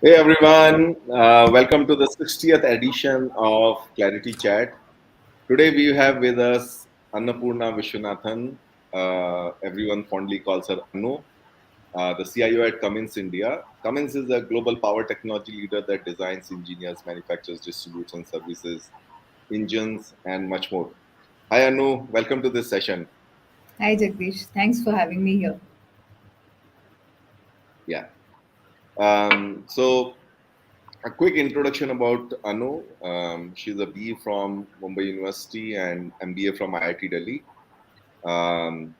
Hey everyone, welcome to the 60th edition of ClarITea Chat. Today we have with us Annapurna Vishwanathan. Everyone fondly calls her Annu, the CIO at Cummins India. Cummins is a global power technology leader that designs, engineers, manufactures, distributes, and services engines and much more. Hi Annu, welcome to this session. Hi Jagdish, thanks for having me here. Yeah. So a quick introduction about Anu. She's a BE from Mumbai University and MBA from IIT Delhi.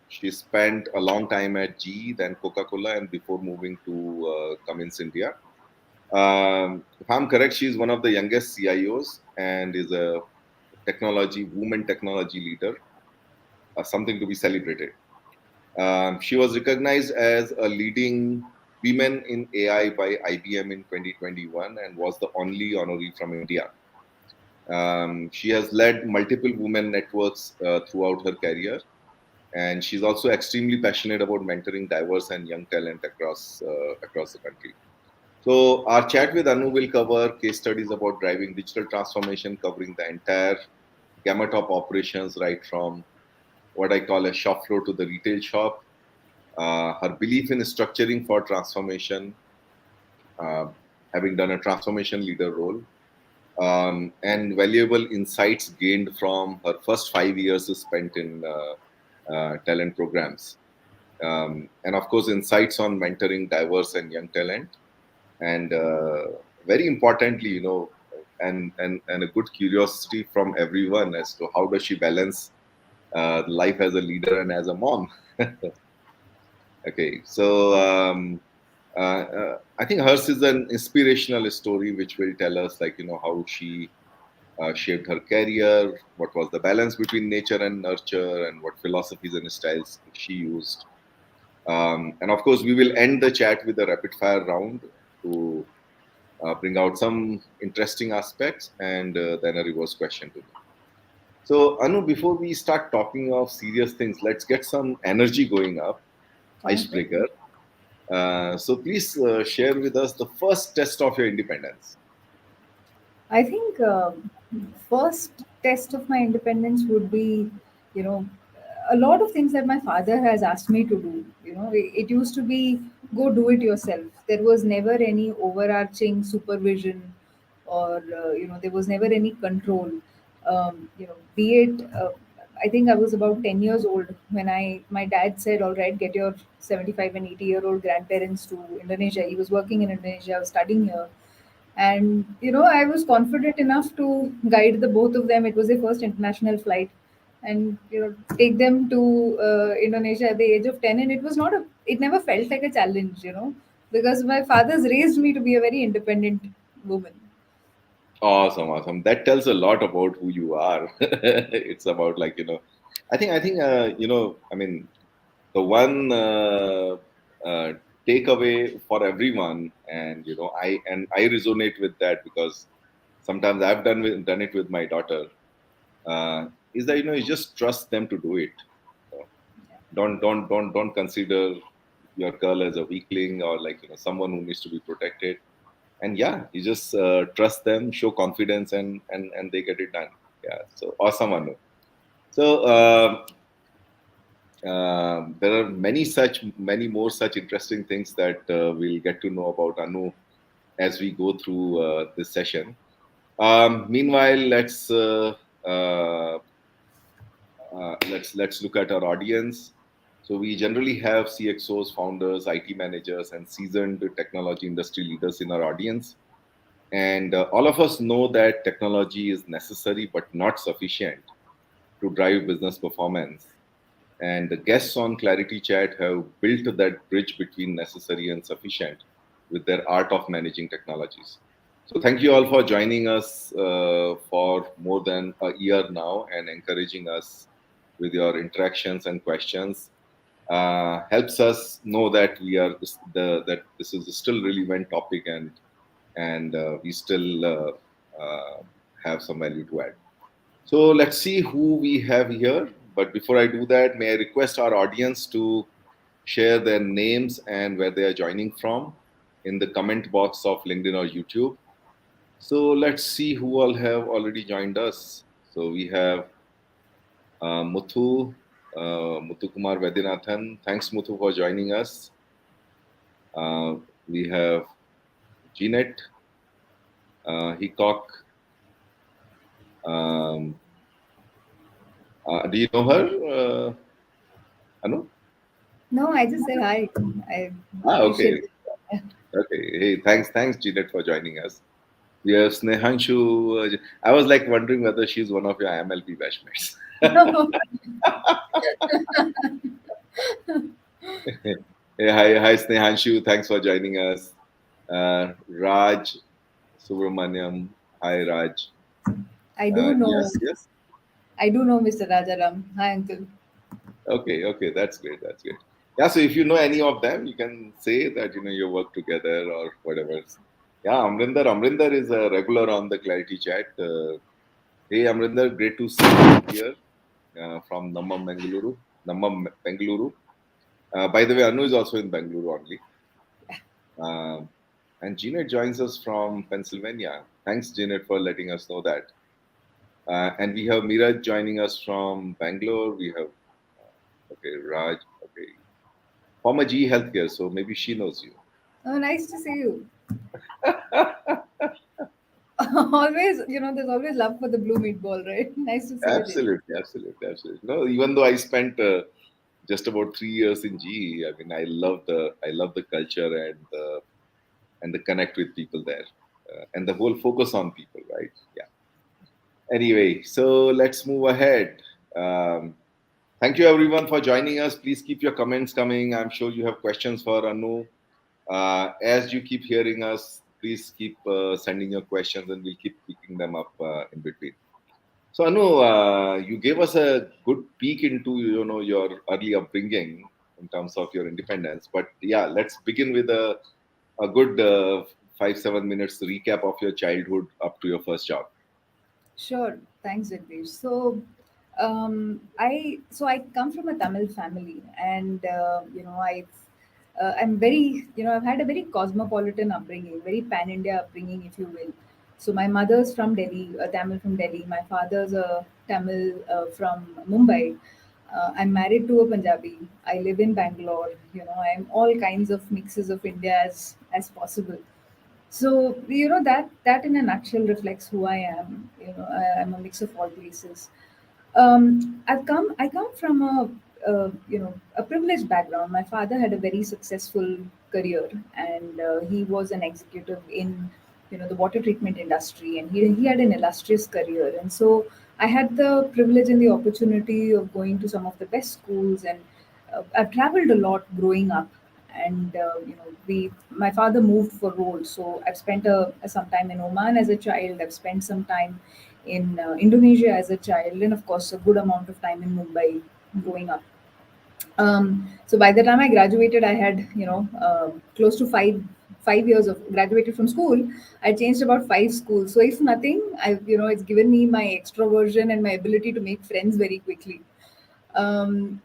She spent a long time at GE, then Coca Cola, and before moving to Cummins India. If I'm correct, she's one of the youngest CIOs and is a woman technology leader, something to be celebrated. She was recognized as a leading women in AI by IBM in 2021 and was the only honoree from India. She has led multiple women networks throughout her career, and she's also extremely passionate about mentoring diverse and young talent across the country. So our chat with Anu will cover case studies about driving digital transformation, covering the entire gamut of operations, right from what I call a shop floor to the retail shop. Her belief in structuring for transformation, uh, having done a transformation leader role, and valuable insights gained from her first 5 years spent in talent programs. And of course, insights on mentoring diverse and young talent. And very importantly, and a good curiosity from everyone as to how does she balance life as a leader and as a mom. Okay, so I think hers is an inspirational story which will tell us, like, how she shaped her career, what was the balance between nature and nurture, and what philosophies and styles she used. And of course, we will end the chat with a rapid fire round to bring out some interesting aspects and then a reverse question to me. So, Anu, before we start talking of serious things, let's get some energy going up, Sounds good. icebreaker. So, please share with us the first test of your independence. I think first test of my independence would be, you know, a lot of things that my father has asked me to do. It used to be go do it yourself. There was never any overarching supervision, or there was never any control. Be it. I think I was about 10 years old when my dad said, "All right, get your 75 and 80-year-old grandparents to Indonesia." He was working in Indonesia. I was studying here, and I was confident enough to guide the both of them. It was their first international flight, and take them to Indonesia at the age of 10, and it never felt like a challenge, because my father's raised me to be a very independent woman. Awesome, awesome. That tells a lot about who you are. It's about, like, I mean, the one uh, takeaway for everyone, and I resonate with that because sometimes I've done it with my daughter. Is that, you just trust them to do it. You know, don't consider your girl as a weakling or, like, someone who needs to be protected. and yeah, you just trust them, show confidence, and they get it done. Yeah, so awesome, Anu. So there are many more such interesting things that we'll get to know about Anu as we go through this session. Meanwhile, uh, let's look at our audience. So we generally have CXOs, founders, IT managers, and seasoned technology industry leaders in our audience. And all of us know that technology is necessary but not sufficient to drive business performance. And the guests on ClarITea Chat have built that bridge between necessary and sufficient with their art of managing technologies. So thank you all for joining us for more than a year now and encouraging us with your interactions and questions. Helps us know that that this is still relevant topic, and we still have some value to add. So let's see who we have here. But before I do that, may I request our audience to share their names and where they are joining from in the comment box of LinkedIn or YouTube. So let's see who all have already joined us. So we have Muthukumar Vaidyanathan. Thanks, Muthu, for joining us. We have Jeanette Heacock. Um, do you know her, Anu? No, I just said hi. I Okay. appreciate it. Okay. Hey, thanks, Jeanette, for joining us. We have Snehanshu. I was like wondering whether she's one of your IMLP batchmates. Hey, hi, Snehanshu. Thanks for joining us. Raj Subramanian. Hi, Raj. I do know. Yes. I do know Mr. Rajaram. Hi, uncle. Okay, that's great. That's great. Yeah, so if you know any of them, you can say that you work together or whatever. Yeah, Amrinder is a regular on the ClarITea Chat. Hey, Amrinder, great to see you here from Nammam, Bengaluru. By the way, Annu is also in Bengaluru only. Um, and Jeanette joins us from Pennsylvania. Thanks, Jeanette, for letting us know that. And we have Miraj joining us from Bangalore. We have, okay, Raj, okay, former GE Healthcare, so maybe she knows you. Oh, nice to see you. Always, there's always love for the blue meatball, right? Nice to see you, Jay. Absolutely. No, even though I spent just about 3 years in GE, I mean, I love the culture and the connect with people there, and the whole focus on people, right? Yeah. Anyway, so let's move ahead. Thank you everyone for joining us. Please keep your comments coming. I'm sure you have questions for Anu. As you keep hearing us, please keep sending your questions, and we'll keep picking them up in between. So Anu, you gave us a good peek into your early upbringing in terms of your independence. But yeah, let's begin with a good 5-7 minutes recap of your childhood up to your first job. Sure. Thanks, Jagdish. So I come from a Tamil family, and I'm very, I've had a very cosmopolitan upbringing, very pan India upbringing, if you will. So my mother's from Delhi, a Tamil from Delhi. My father's a Tamil from Mumbai. I'm married to a Punjabi. I live in Bangalore. I'm all kinds of mixes of India as possible. So that in a nutshell reflects who I am. I'm a mix of all places. I come from a privileged background. My father had a very successful career, and he was an executive in the water treatment industry, and he had an illustrious career. And so I had the privilege and the opportunity of going to some of the best schools, and I've traveled a lot growing up. And we my father moved for roles, so I've spent some time in Oman as a child. I've spent some time in Indonesia as a child, and of course, a good amount of time in Mumbai growing up. So by the time I graduated, I had close to 5 years of graduated from school. I changed about 5 schools. So if nothing, it's given me my extroversion and my ability to make friends very quickly. Um,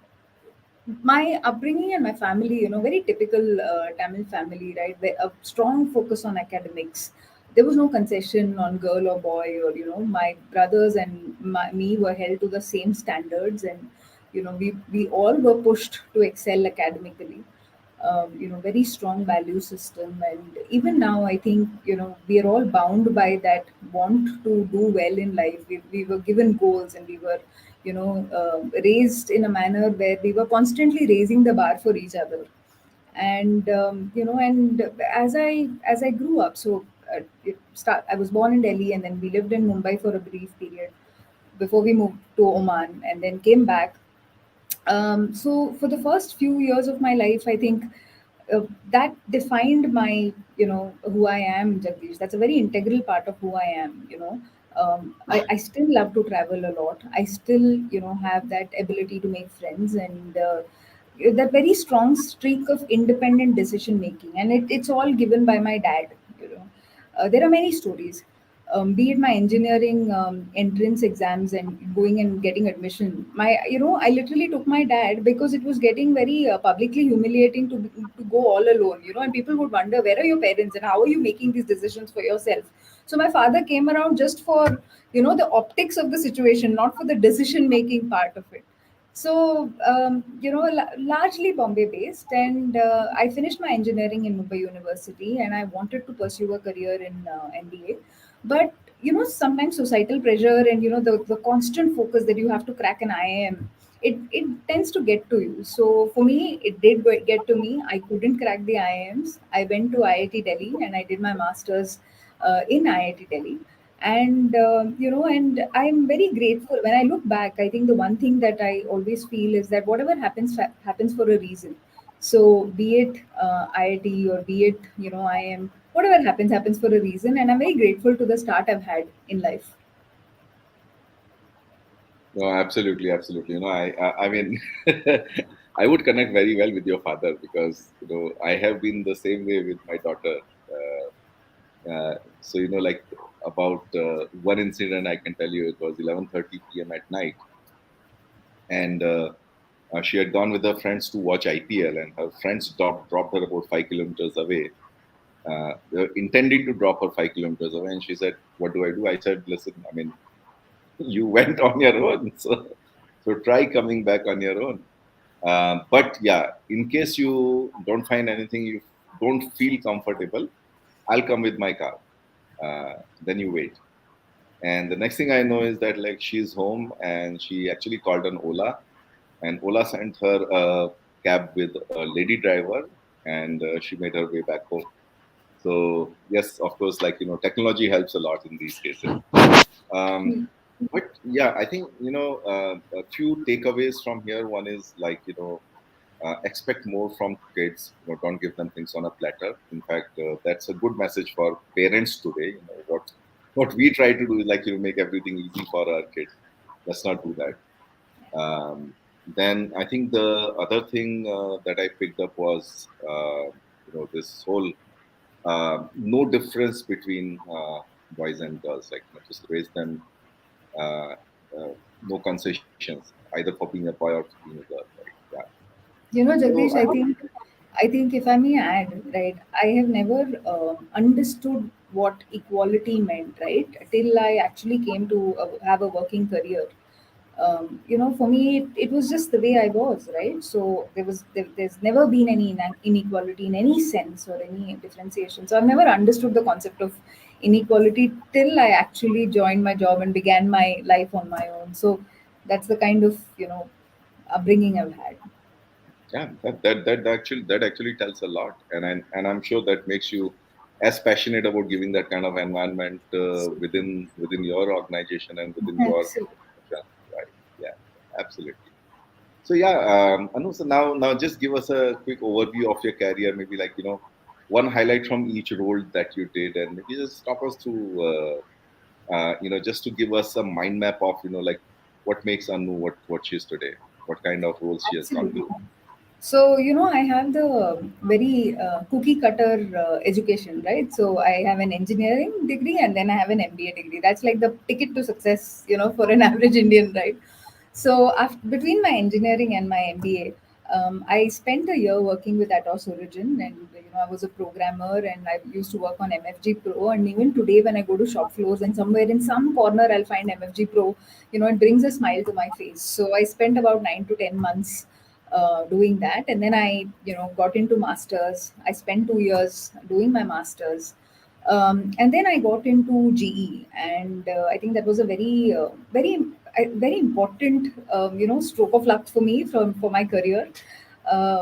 my upbringing and my family, very typical Tamil family, right? A strong focus on academics. There was no concession on girl or boy, or my brothers and me were held to the same standards, and we all were pushed to excel academically. Very strong value system, and even now I think we are all bound by that want to do well in life. We were given goals, and we were raised in a manner where we were constantly raising the bar for each other. And and as I grew up, so I was born in Delhi, and then we lived in Mumbai for a brief period before we moved to Oman, and then came back. So for the first few years of my life, I think that defined my, who I am, Jagdish. That's a very integral part of who I am. I still love to travel a lot. I still, have that ability to make friends, and that very strong streak of independent decision making, and it's all given by my dad. There are many stories, be it my engineering entrance exams and going and getting admission. I literally took my dad because it was getting very publicly humiliating to go all alone, and people would wonder, where are your parents and how are you making these decisions for yourself? So my father came around just for, the optics of the situation, not for the decision making part of it. So, largely Bombay based, and I finished my engineering in Mumbai University, and I wanted to pursue a career in MBA. But, sometimes societal pressure and, the constant focus that you have to crack an IIM, it tends to get to you. So, for me, it did get to me. I couldn't crack the IIMs. I went to IIT Delhi and I did my master's in IIT Delhi. And and I'm very grateful. When I look back, I think the one thing that I always feel is that whatever happens happens for a reason. So be it IIT, or be it IIM, whatever happens for a reason, and I'm very grateful to the start I've had in life. No, absolutely, absolutely. I mean, I would connect very well with your father because I have been the same way with my daughter. So like about one incident, I can tell you it was 11:30 p.m. at night, and she had gone with her friends to watch IPL, and her friends dropped her about 5 kilometers away. They were intending to drop her 5 kilometers away, and she said, "What do I do?" I said, "Listen, I mean, you went on your own, so try coming back on your own. But yeah, in case you don't find anything, you don't feel comfortable, I'll come with my car. Then you wait." And the next thing I know is that like she's home and she actually called an Ola, and Ola sent her a cab with a lady driver, and she made her way back home. So yes, of course, like technology helps a lot in these cases. Um, but yeah, I think a few takeaways from here. One is like expect more from kids. Don't give them things on a platter. In fact, that's a good message for parents today. What we try to do is like make everything easy for our kids. Let's not do that. Then I think the other thing that I picked up was this whole no difference between boys and girls. Like just raise them, uh, no concessions either for being a boy or being a girl. Right? Yeah. So Jagdish, I I think if I may add, right, I have never understood what equality meant, right, till I actually came to have a working career. For me, it was just the way I was, right? So there's never been any inequality in any sense or any differentiation. So I've never understood the concept of inequality till I actually joined my job and began my life on my own. So that's the kind of upbringing I've had. Yeah, that actually tells a lot, and I'm sure that makes you as passionate about giving that kind of environment within your organization and within your Absolutely. organization, right? Yeah, absolutely. So yeah, Anu, so now just give us a quick overview of your career, maybe like one highlight from each role that you did, and maybe just talk us through just to give us a mind map of like what makes Anu what she is today, what kind of roles she has gone Absolutely. through. So, I have the very cookie cutter education, right? So, I have an engineering degree and then I have an MBA degree. That's like the ticket to success, for an average Indian, right? So, between my engineering and my MBA, I spent a year working with Atos Origin, and I was a programmer, and I used to work on MFG Pro. And even today, when I go to shop floors, and somewhere in some corner, I'll find MFG Pro. It brings a smile to my face. So I spent about 9 to 10 months doing that, and then I got into masters. I spent 2 years doing my masters. And then I got into GE, and I think that was a very important stroke of luck for me for my career.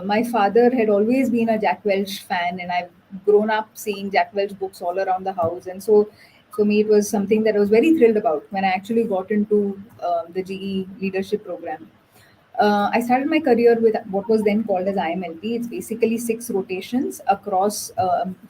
My father had always been a Jack Welch fan, and I've grown up seeing Jack Welch books all around the house. And so, for me, it was something that I was very thrilled about when I actually got into the GE leadership program. I started my career with what was then called as IMLP. It's basically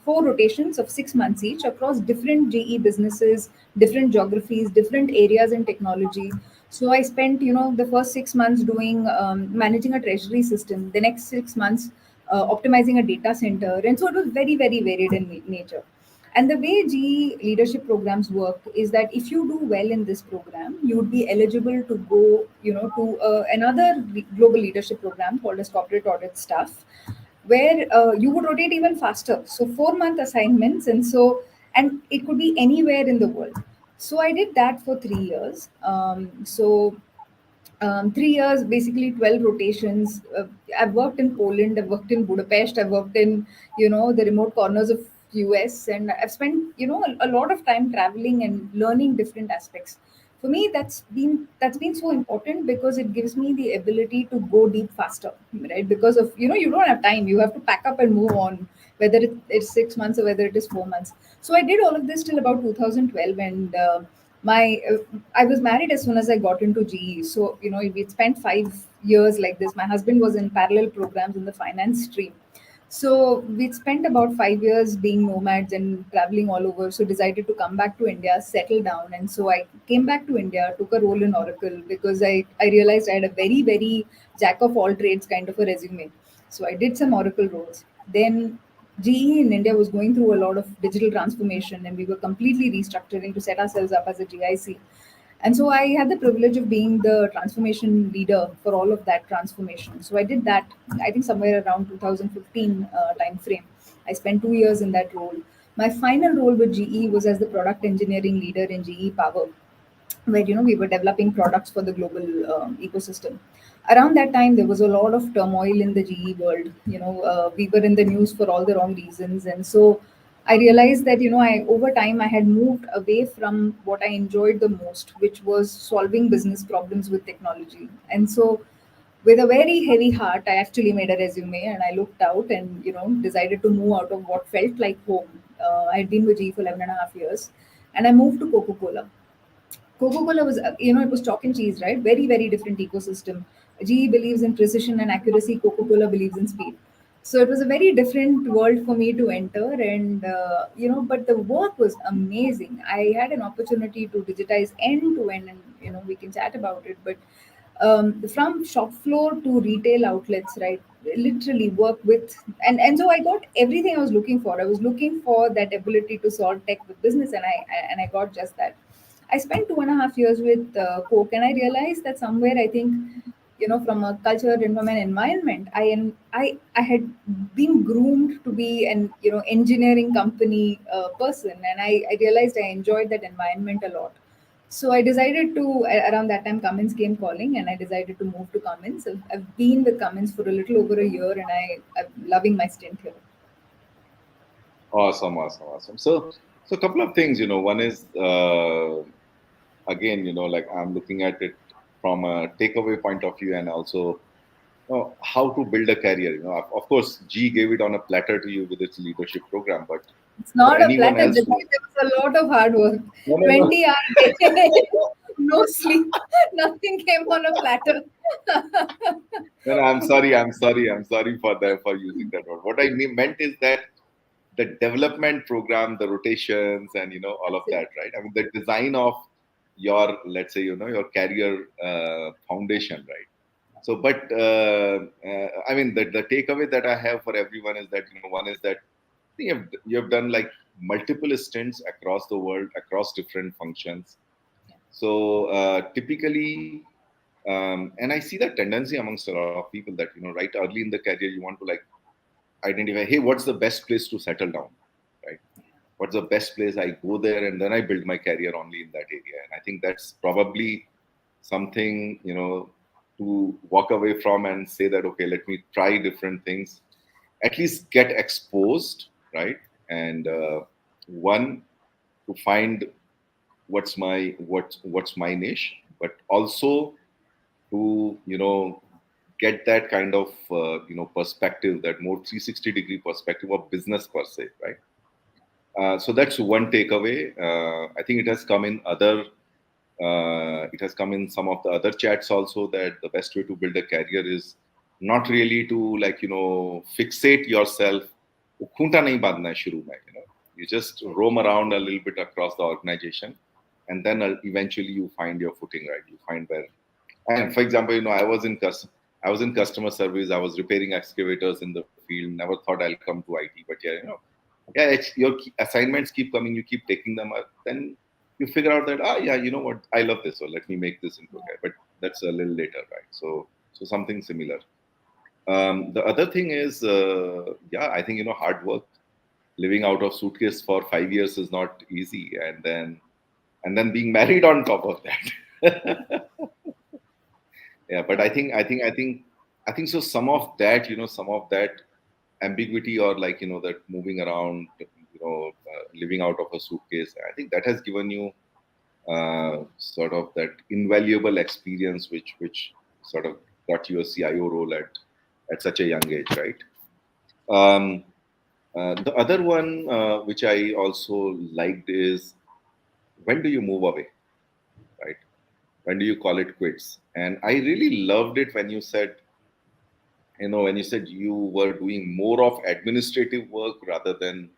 four rotations of 6 months each across different GE businesses, different geographies, different areas in technology. So I spent, the first 6 months doing managing a treasury system. The next 6 months optimizing a data center, and so it was very, very varied in nature. And the way GE leadership programs work is that if you do well in this program, you would be eligible to go, to another global leadership program called as corporate audit staff, where you would rotate even faster. So 4 month assignments, and it could be anywhere in the world. So I did that for 3 years. 3 years, basically 12 rotations. I've worked in Poland, I've worked in Budapest, I've worked in, the remote corners of US, and I've spent, a lot of time traveling and learning different aspects. For me, that's been so important because it gives me the ability to go deep faster, right? Because of, you don't have time, you have to pack up and move on, whether it's 6 months or whether it is 4 months. So I did all of this till about 2012, and my I was married as soon as I got into GE. So we spent 5 years like this. My husband was in parallel programs in the finance stream. So we spent about 5 years being nomads and traveling all over. So decided to come back to India, settle down, and so I came back to India, took a role in Oracle because I realized I had a very, very jack of all trades kind of a resume. So I did some Oracle roles. Then GE in India was going through a lot of digital transformation, and we were completely restructuring to set ourselves up as a GIC. And so I had the privilege of being the transformation leader for all of that transformation. So I did that, I think, somewhere around 2015 time frame. I spent 2 years in that role. My final role with GE was as the product engineering leader in GE Power, where we were developing products for the global ecosystem. Around that time, there was a lot of turmoil in the GE world. We were in the news for all the wrong reasons, and so I realized that I over time I had moved away from what I enjoyed the most, which was solving business problems with technology. And so, with a very heavy heart, I actually made a resume and I looked out and decided to move out of what felt like home. I'd been with GE for 11 and a half years, and I moved to Coca Cola. Coca Cola was, it was chalk and cheese, right? Very, very different ecosystem. GE believes in precision and accuracy, Coca Cola believes in speed. So it was a very different world for me to enter. And, but the work was amazing. I had an opportunity to digitize end to end, and, we can chat about it. But from shop floor to retail outlets, right? Literally work with, and so I got everything I was looking for. I was looking for that ability to solve tech with business, and I got just that. I spent 2.5 years with Coke, and I realized that somewhere I think, from a culture and from an environment, I had been groomed to be an engineering company person, and I realized I enjoyed that environment a lot. So I decided to around that time Cummins came calling, and I decided to move to Cummins. I've been with Cummins for a little over a year, and I'm loving my stint here. Awesome, awesome, awesome. So a couple of things. One is again, like I'm looking at it from a takeaway point of view, and also how to build a career. Of course, G gave it on a platter to you with its leadership program, but It's for not a anyone platter. else There who, was a lot of hard work. no, no, no. 20 hours a day, no sleep. Nothing came on a platter. No, no, I'm sorry for using that word. What I meant is that the development program, the rotations, and all of that, right? I mean, the design of your, let's say, your career foundation, right? So, but I mean, the takeaway that I have for everyone is that one is that you have done like multiple stints across the world, across different functions. So typically, And I see that tendency amongst a lot of people that, right early in the career, you want to like identify, hey, what's the best place to settle down, right? What's the best place? I go there and then I build my career only in that area. And I think that's probably something, to walk away from and say that, okay, let me try different things, at least get exposed, right? And one, to find what's my niche, but also to, get that kind of, perspective, that more 360-degree perspective of business per se, right? So that's one takeaway. I think it has come in some of the other chats also, that the best way to build a career is not really to like, fixate yourself. Khunta nahi bandhna hai shuru mein, you just roam around a little bit across the organization, and then eventually you find your footing, right? You find where. And for example, I was in customer service. I was repairing excavators in the field. Never thought I'll come to IT, but yeah, your assignments keep coming. You keep taking them up. Then you figure out that, yeah, you know what, I love this, so let me make this into a guy. But that's a little later, right? So something similar. The other thing is, yeah, I think, hard work. Living out of suitcase for 5 years is not easy, and then being married on top of that. Yeah, but I think so. Some of that ambiguity, or like, that moving around, living out of a suitcase, I think that has given you sort of that invaluable experience, which sort of got you a CIO role at such a young age, right? Um, the other one, which I also liked, is, when do you move away, right? When do you call it quits? And I really loved it when you said, you were doing more of administrative work rather than,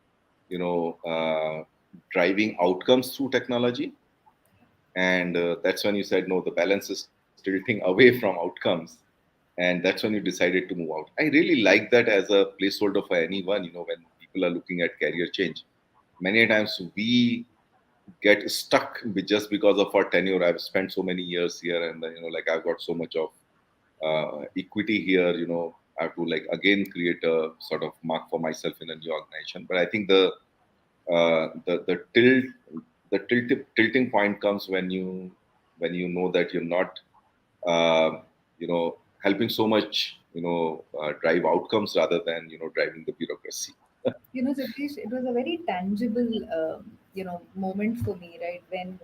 you know, uh, driving outcomes through technology. And that's when you said, no, the balance is tilting away from outcomes. And that's when you decided to move out. I really like that as a placeholder for anyone, when people are looking at career change. Many times we get stuck just because of our tenure. I've spent so many years here, and then, like, I've got so much of equity here. I have to like again create a sort of mark for myself in a new organization. But I think the tilting point comes when you know that you're not uh, helping so much, drive outcomes rather than, driving the bureaucracy. Jagdish, it was a very tangible, moment for me, right? When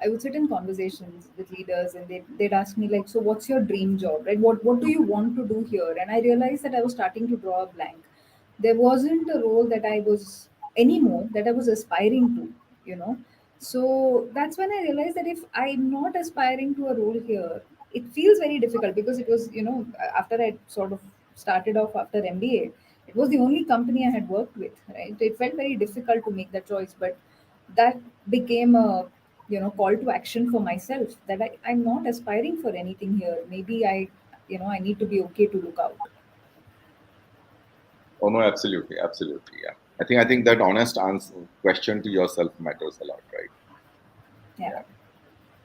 I would sit in conversations with leaders and they'd ask me like, so what's your dream job, right? What do you want to do here? And I realized that I was starting to draw a blank. There wasn't a role that I was anymore that I was aspiring to, you know. So that's when I realized that if I'm not aspiring to a role here, it feels very difficult because it was, after I sort of started off after MBA, it was the only company I had worked with, right? It felt very difficult to make that choice, but that became a call to action for myself that I'm not aspiring for anything here. Maybe I need to be okay to look out. Oh no, absolutely, absolutely, yeah. I think that honest answer question to yourself matters a lot, right? Yeah. Yeah.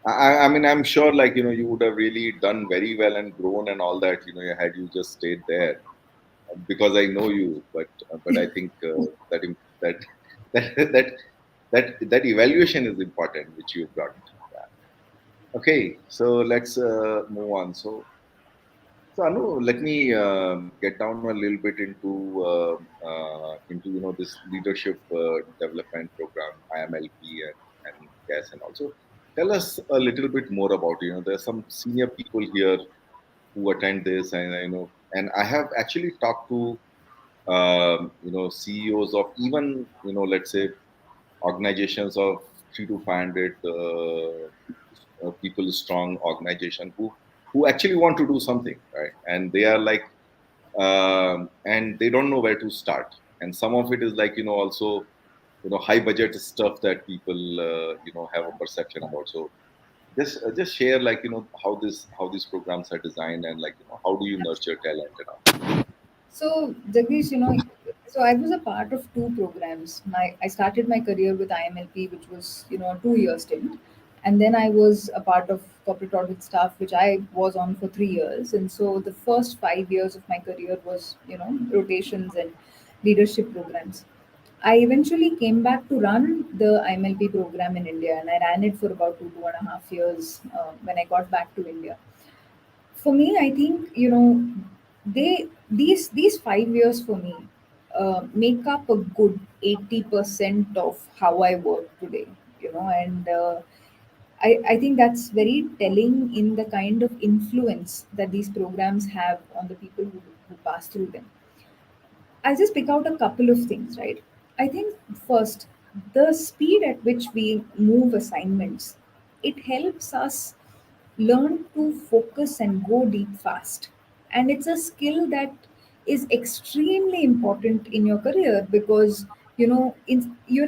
I mean, I'm sure, like, you would have really done very well and grown and all that, had you just stayed there, because I know you. But I think that that that that evaluation is important, which you've got. Yeah. Okay, so let's move on. So Anu, let me get down a little bit into this leadership development program, IMLP and CAS, and also tell us a little bit more about it. There's some senior people here who attend this, and and I have actually talked to CEOs of, even, let's say, organizations of 3 to 500 people strong organization, who actually want to do something, right? And they are like, and they don't know where to start. And some of it is like, also, high budget stuff that people have a perception about. So just share, like, how these programs are designed, and like, how do you nurture talent and all. So, Jagdish, so I was a part of two programs. I started my career with IMLP, which was, a 2 year stint. And then I was a part of corporate audit staff, which I was on for 3 years. And so the first 5 years of my career was, rotations and leadership programs. I eventually came back to run the IMLP program in India, and I ran it for about 2.5 years when I got back to India. For me, I think these 5 years for me make up a good 80% of how I work today. And I think that's very telling in the kind of influence that these programs have on the people who pass through them. I'll just pick out a couple of things, right? I think first, the speed at which we move assignments, it helps us learn to focus and go deep fast. And it's a skill that is extremely important in your career because you're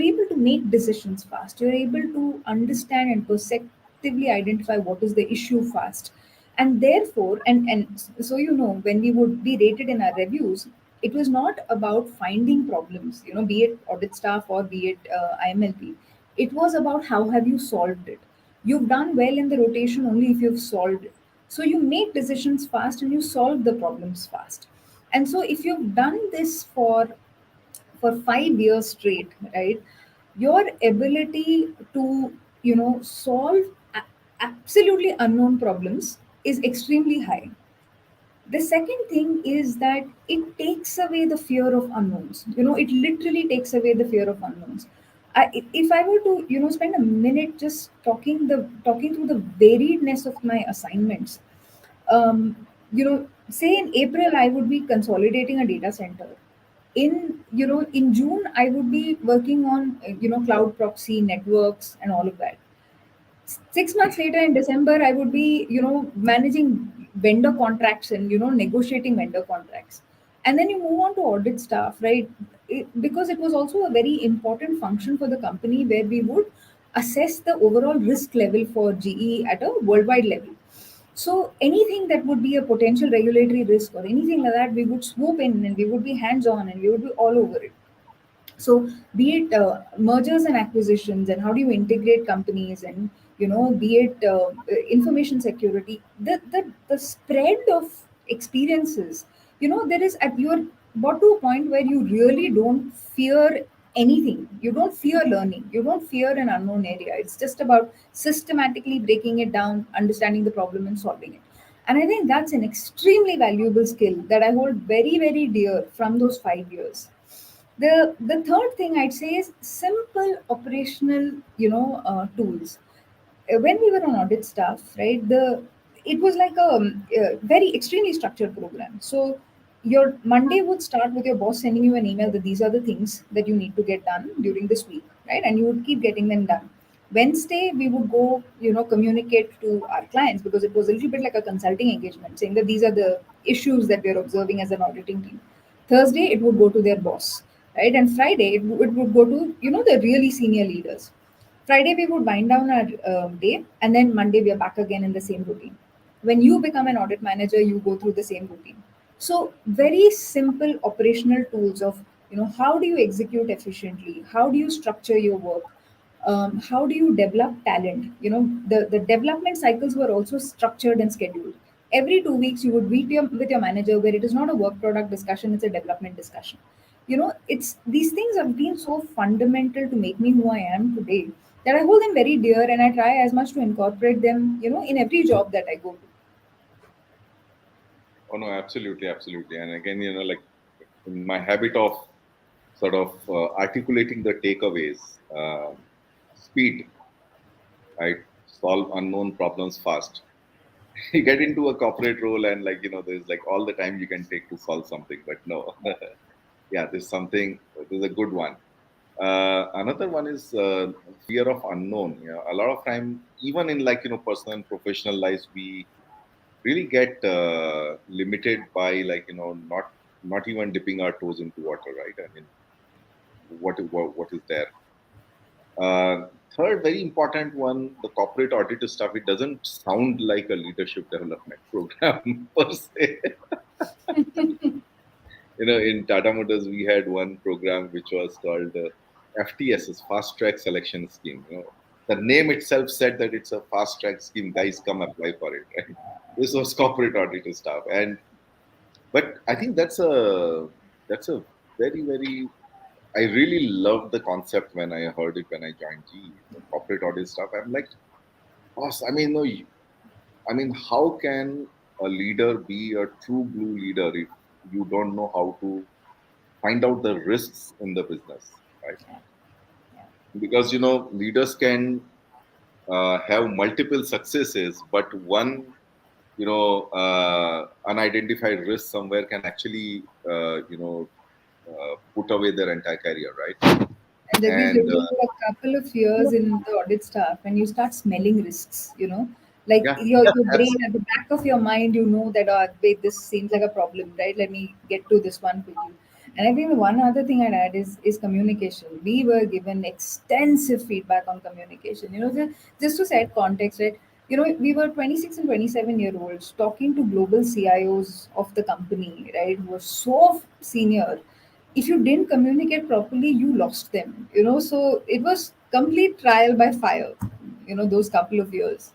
able to make decisions fast. You're able to understand and perceptively identify what is the issue fast. And therefore, and so when we would be rated in our reviews, it was not about finding problems, be it audit staff or be it IMLP. It was about how have you solved it. You've done well in the rotation only if you've solved it. So you make decisions fast and you solve the problems fast. And so if you've done this for 5 years straight, right, your ability to solve absolutely unknown problems is extremely high. The second thing is that it takes away the fear of unknowns. It literally takes away the fear of unknowns. If I were to spend a minute just talking through the variedness of my assignments, say in April I would be consolidating a data center. In June I would be working on cloud proxy networks and all of that. 6 months later in December, I would be, managing vendor contracts and, negotiating vendor contracts. And then you move on to audit staff, right? Because it was also a very important function for the company where we would assess the overall risk level for GE at a worldwide level. So anything that would be a potential regulatory risk or anything like that, we would swoop in and we would be hands on and we would be all over it. So be it mergers and acquisitions and how do you integrate companies, and be it information security, the spread of experiences, there is at you're brought to a point where you really don't fear anything. You don't fear learning, you don't fear an unknown area. It's just about systematically breaking it down, understanding the problem and solving it. And I think that's an extremely valuable skill that I hold very, very dear from those 5 years. The third thing I'd say is simple operational, tools. When we were on audit staff, right, it was like a very extremely structured program. So your Monday would start with your boss sending you an email that these are the things that you need to get done during this week, right? And you would keep getting them done. Wednesday, we would go, communicate to our clients because it was a little bit like a consulting engagement, saying that these are the issues that we're observing as an auditing team. Thursday, it would go to their boss, right? And Friday, it would go to, the really senior leaders. Friday, we would wind down our day, and then Monday, we are back again in the same routine. When you become an audit manager, you go through the same routine. So, very simple operational tools of, how do you execute efficiently? How do you structure your work? How do you develop talent? The development cycles were also structured and scheduled. Every 2 weeks, you would meet with your manager where it is not a work product discussion, it's a development discussion. It's these things have been so fundamental to make me who I am today that I hold them very dear and I try as much to incorporate them, in every job that I go to. Oh no, absolutely, absolutely. And again, like in my habit of sort of articulating the takeaways, speed, right? Solve unknown problems fast. You get into a corporate role and like, there's like all the time you can take to solve something, but no. Yeah, there's a good one. Another one is fear of unknown. A lot of time, even in like, personal and professional lives, we really get limited by like, not even dipping our toes into water, right? I mean, what is there? Third, very important one, the corporate audit stuff. It doesn't sound like a leadership development program per se. In Tata Motors, we had one program which was called FTSS, Fast Track Selection Scheme. The name itself said that it's a fast track scheme. Guys, come apply for it. Right? This was corporate auditor staff, and but I think that's a very I really loved the concept when I heard it when I joined GE, the corporate audit stuff. I'm like, boss, I mean, no, I mean, how can a leader be a true blue leader if you don't know how to find out the risks in the business, right? Yeah. Yeah. Because leaders can have multiple successes, but one unidentified risk somewhere can actually put away their entire career, right? And then we And live for a couple of years in the audit staff and you start smelling risks, like yeah, your brain absolutely. at the back of your mind, that, oh, wait, this seems like a problem, right? Let me get to this one quickly. And I think the one other thing I'd add is communication. We were given extensive feedback on communication. Just to set context, right? We were 26 and 27-year-olds talking to global CIOs of the company, right? Who were so senior. If you didn't communicate properly, you lost them. So it was complete trial by fire. Those couple of years.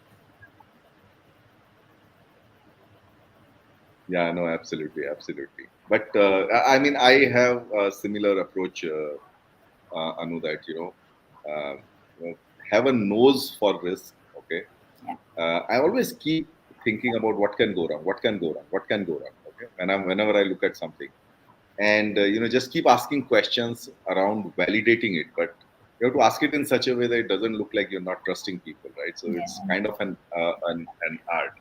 Yeah, no, absolutely, absolutely. But I mean, I have a similar approach, Anu, that heaven knows for risk. Okay, Yeah. I always keep thinking about what can go wrong, what can go wrong, what can go wrong. Okay, whenever I look at something, and just keep asking questions around validating it, but you have to ask it in such a way that it doesn't look like you're not trusting people, right? So Yeah. it's kind of an art.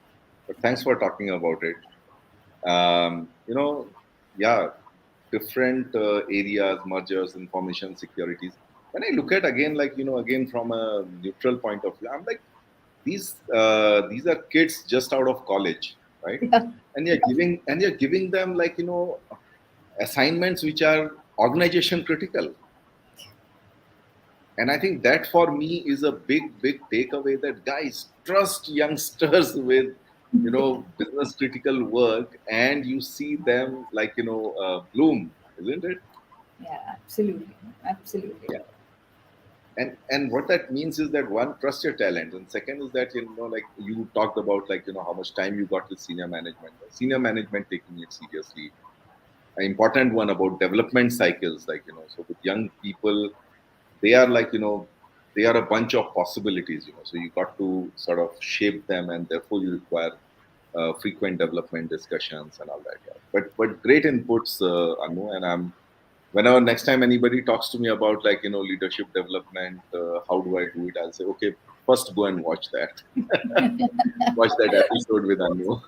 But thanks for talking about it. um, you know, yeah, different areas, mergers, information securities. When I look at again, like again from a neutral point of view, I'm like these are kids just out of college, right? Yeah. And you're giving them like assignments which are organization critical. And I think that for me is a big takeaway, that guys, trust youngsters with business critical work, and you see them like bloom, isn't it? Yeah, absolutely. Absolutely. Yeah. And what that means is that, one, trust your talent, and second is that like you talked about, like how much time you got with senior management taking it seriously. An important one about development cycles, like so with young people, they are like they are a bunch of possibilities, so you got to sort of shape them, and therefore you require frequent development discussions and all that. Yeah. But great inputs, Anu. And I'm whenever next time anybody talks to me about like leadership development, how do I do it, I'll say, okay, first go and watch that. Watch that episode with Anu.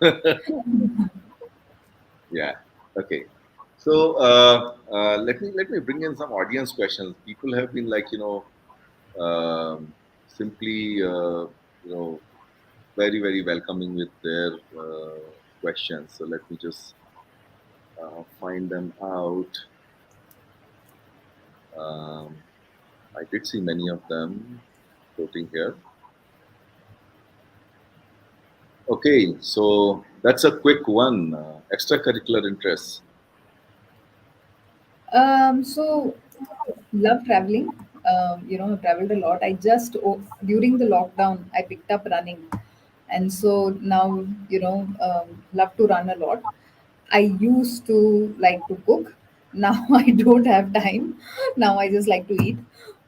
Yeah. Okay. So let me bring in some audience questions. People have been like simply very welcoming with their questions. So let me just find them out. Um, I did see many of them floating here. Okay, so that's a quick one. Extracurricular interests. So love traveling. Traveled a lot. I just during the lockdown I picked up running, and so now love to run a lot. I used to like to cook. Now I don't have time. Now I just like to eat.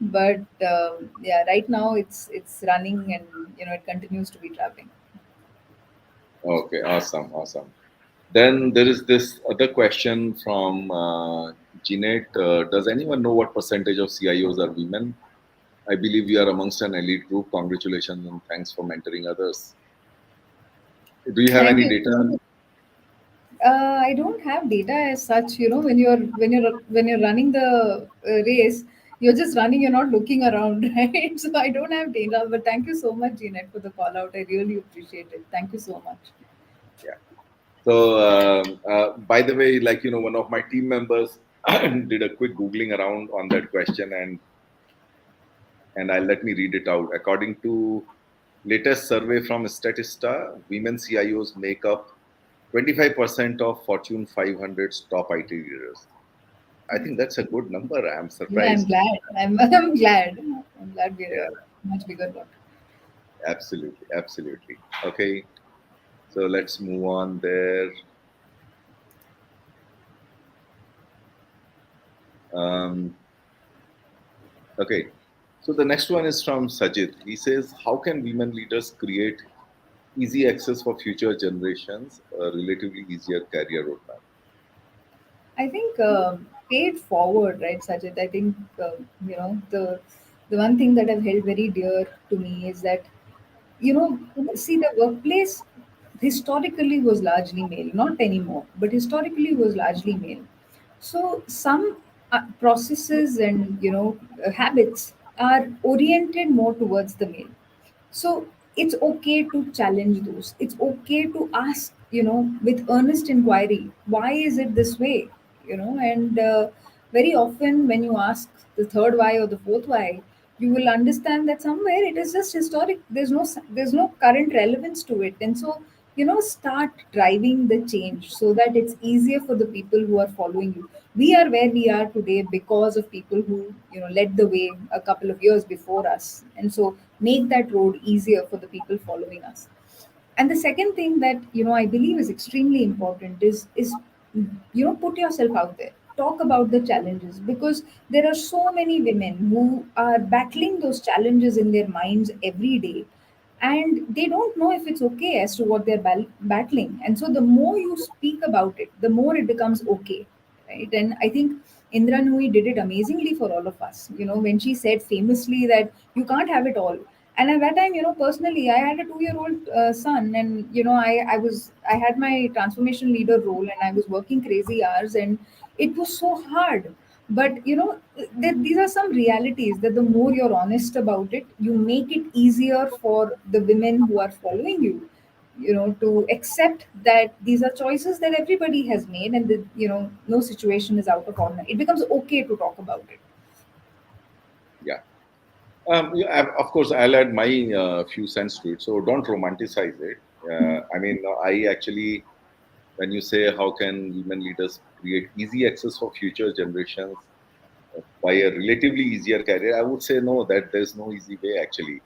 But yeah, right now it's running, and it continues to be traveling. Okay, awesome. Then there is this other question from Jeanette. Does anyone know what percentage of CIOs are women? I believe we are amongst an elite group. Congratulations and thanks for mentoring others. Do you have Thank any you. data? I don't have data as such. When you're running the race, you're just running. You're not looking around, right? So I don't have data. But thank you so much, Jeanette, for the call out. I really appreciate it. Thank you so much. Yeah. So, by the way, like one of my team members did a quick googling around on that question, and I'll let me read it out. According to latest survey from Statista, women CIOs make up 25% of Fortune 500's top IT leaders. I think that's a good number. I'm Yeah, I'm surprised. glad. I'm glad. I'm glad we're Yeah, a much bigger lot. absolutely, absolutely. Okay, so let's move on there. Um, okay, so the next one is from Sajid. He says, "How can women leaders create easy access for future generations, a relatively easier career roadmap?" I think pay it forward, right, Sajid? I think the one thing that I've held very dear to me is that see, the workplace historically was largely male, not anymore, but historically was largely male. So some processes and habits are oriented more towards the male. So it's okay to challenge those. It's okay to ask, with earnest inquiry, why is it this way? And very often when you ask the third why or the fourth why, you will understand that somewhere it is just historic. There's no current relevance to it. And so, start driving the change so that it's easier for the people who are following you. We are where we are today because of people who led the way a couple of years before us, and so make that road easier for the people following us. And the second thing that I believe is extremely important is put yourself out there, talk about the challenges, because there are so many women who are battling those challenges in their minds every day, and they don't know if it's okay as to what they're battling. And so the more you speak about it, the more it becomes okay, right? And I think Indra Nui did it amazingly for all of us, when she said famously that you can't have it all. And at that time, personally, I had a 2-year-old son, and I had my transformation leader role, and I was working crazy hours, and it was so hard. But these are some realities that the more you're honest about it, you make it easier for the women who are following you, to accept that these are choices that everybody has made, and that no situation is out of order. It becomes okay to talk about it. Yeah. Yeah, of course, I'll add my few cents to it. So don't romanticize it. I mean, I actually, when you say how can women leaders create easy access for future generations by a relatively easier career, I would say no, that there's no easy way actually.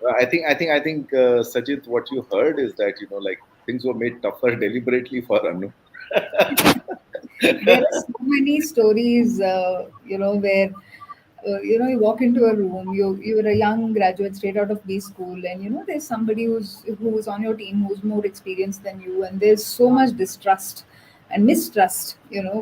Sajid, what you heard is that like things were made tougher deliberately for Annu. There are so many stories, where you walk into a room, you're a young graduate straight out of B school, and there's somebody who's on your team who's more experienced than you, and there's so much distrust and mistrust,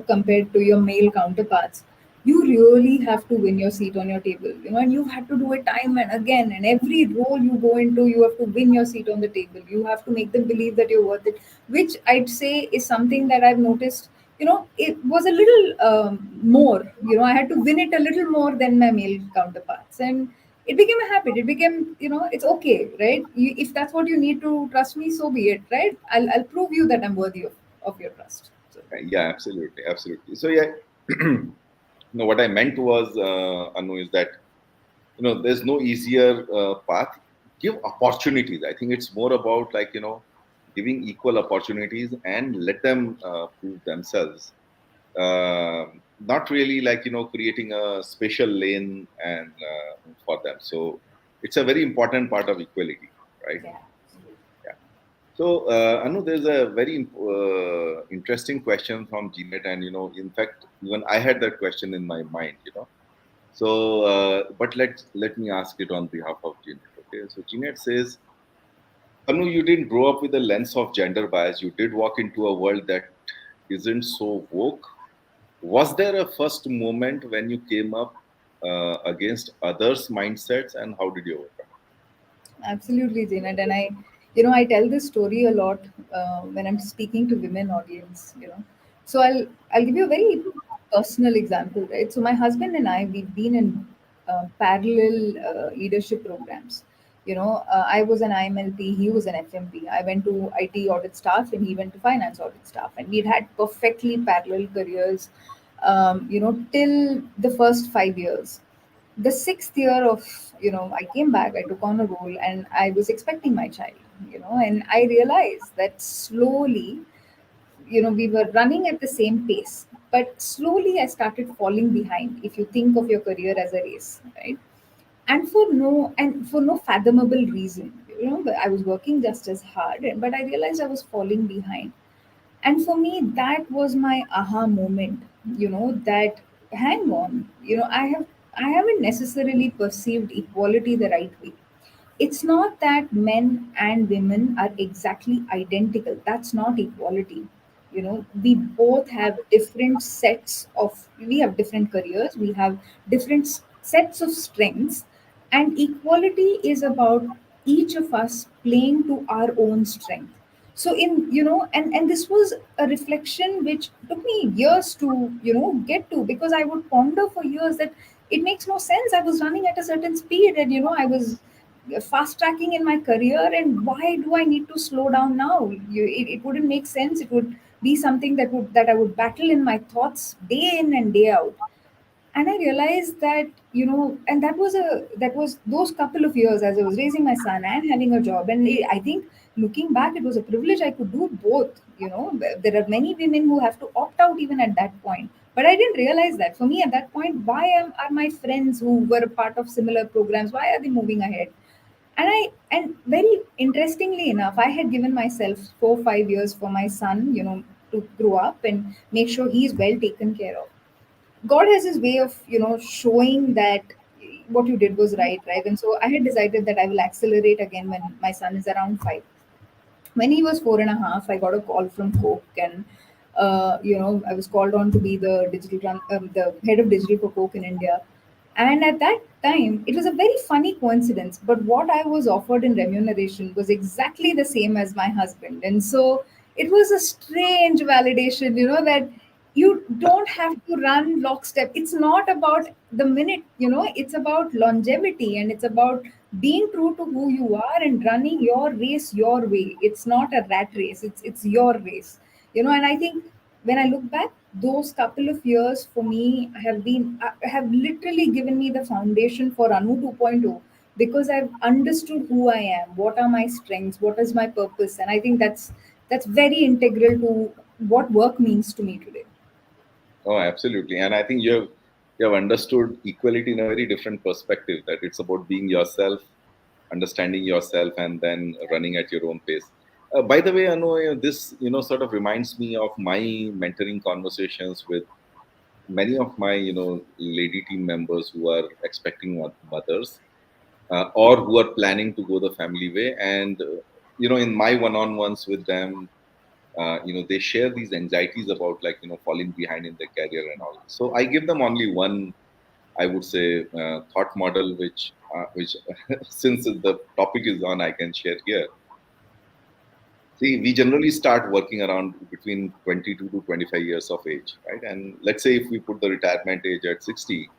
compared to your male counterparts. You really have to win your seat on your table, and you've had to do it time and again. And every role you go into, you have to win your seat on the table. You have to make them believe that you're worth it, which I'd say is something that I've noticed. It was a little more. I had to win it a little more than my male counterparts, and it became a habit. It became, it's okay, right? If that's what you need to trust me, so be it, right? I'll prove you that I'm worthy of your trust. So. Yeah, absolutely, absolutely. So yeah, no, what I meant was, Anu, is that there's no easier path. Give opportunities. I think it's more about like giving equal opportunities and let them prove themselves. Not really like creating a special lane and for them. So it's a very important part of equality, right? Yeah. Yeah. So, Anu, there's a very interesting question from Jeanette, and in fact, even I had that question in my mind. So, but let me ask it on behalf of Jeanette. Okay, so Jeanette says, Anu, you didn't grow up with a lens of gender bias. You did walk into a world that isn't so woke. Was there a first moment when you came up against others' mindsets, and how did you overcome Absolutely, Janet. And I tell this story a lot when I'm speaking to women audience. So I'll give you a very personal example, right? So my husband and I, we've been in parallel leadership programs. I was an IMLP, he was an FMP. I went to IT audit staff, and he went to finance audit staff, and we'd had perfectly parallel careers, till the first 5 years. The sixth year of, I came back, I took on a role, and I was expecting my child, and I realized that slowly, we were running at the same pace. But slowly I started falling behind, if you think of your career as a race, right? And for no fathomable reason. I was working just as hard, but I realized I was falling behind. And for me, that was my aha moment, that hang on, I haven't necessarily perceived equality the right way. It's not that men and women are exactly identical. That's not equality. We both have different we have different careers, we have different sets of strengths, and equality is about each of us playing to our own strength. So and this was a reflection which took me years to get to, because I would ponder for years that it makes no sense. I was running at a certain speed, and I was fast tracking in my career, and why do I need to slow down now? It wouldn't make sense. It would be something that I would battle in my thoughts day in and day out. And I realized that, and that was those couple of years as I was raising my son and having a job. And I think, looking back, it was a privilege. I could do both. There are many women who have to opt out even at that point, but I didn't realize that. For me, at that point, are my friends who were a part of similar programs, why are they moving ahead? And very interestingly enough, I had given myself 4 5 years for my son, to grow up and make sure he's well taken care of. God has his way of, showing that what you did was right, right? And so I had decided that I will accelerate again when my son is around 5. When he was 4.5, I got a call from Coke, and I was called on to be the head of digital for Coke in India. And at that time, it was a very funny coincidence, but what I was offered in remuneration was exactly the same as my husband. And so it was a strange validation, that you don't have to run lockstep. It's not about the minute, it's about longevity, and it's about being true to who you are and running your race your way. It's not a rat race, it's your race. And I think, when I look back, those couple of years for me have literally given me the foundation for Anu 2.0, because I've understood who I am, what are my strengths, what is my purpose. And I think that's very integral to what work means to me today. Oh, absolutely. And I think you have understood equality in a very different perspective, that it's about being yourself, understanding yourself, and then running at your own pace. By the way, I know this sort of reminds me of my mentoring conversations with many of my lady team members who are expecting mothers, or who are planning to go the family way. And in my one-on-ones with them, they share these anxieties about, like, falling behind in their career and all. So I give them only one, I would say, thought model, which since the topic is on, I can share here. See, we generally start working around between 22 to 25 years of age, right? And let's say if we put the retirement age at 60,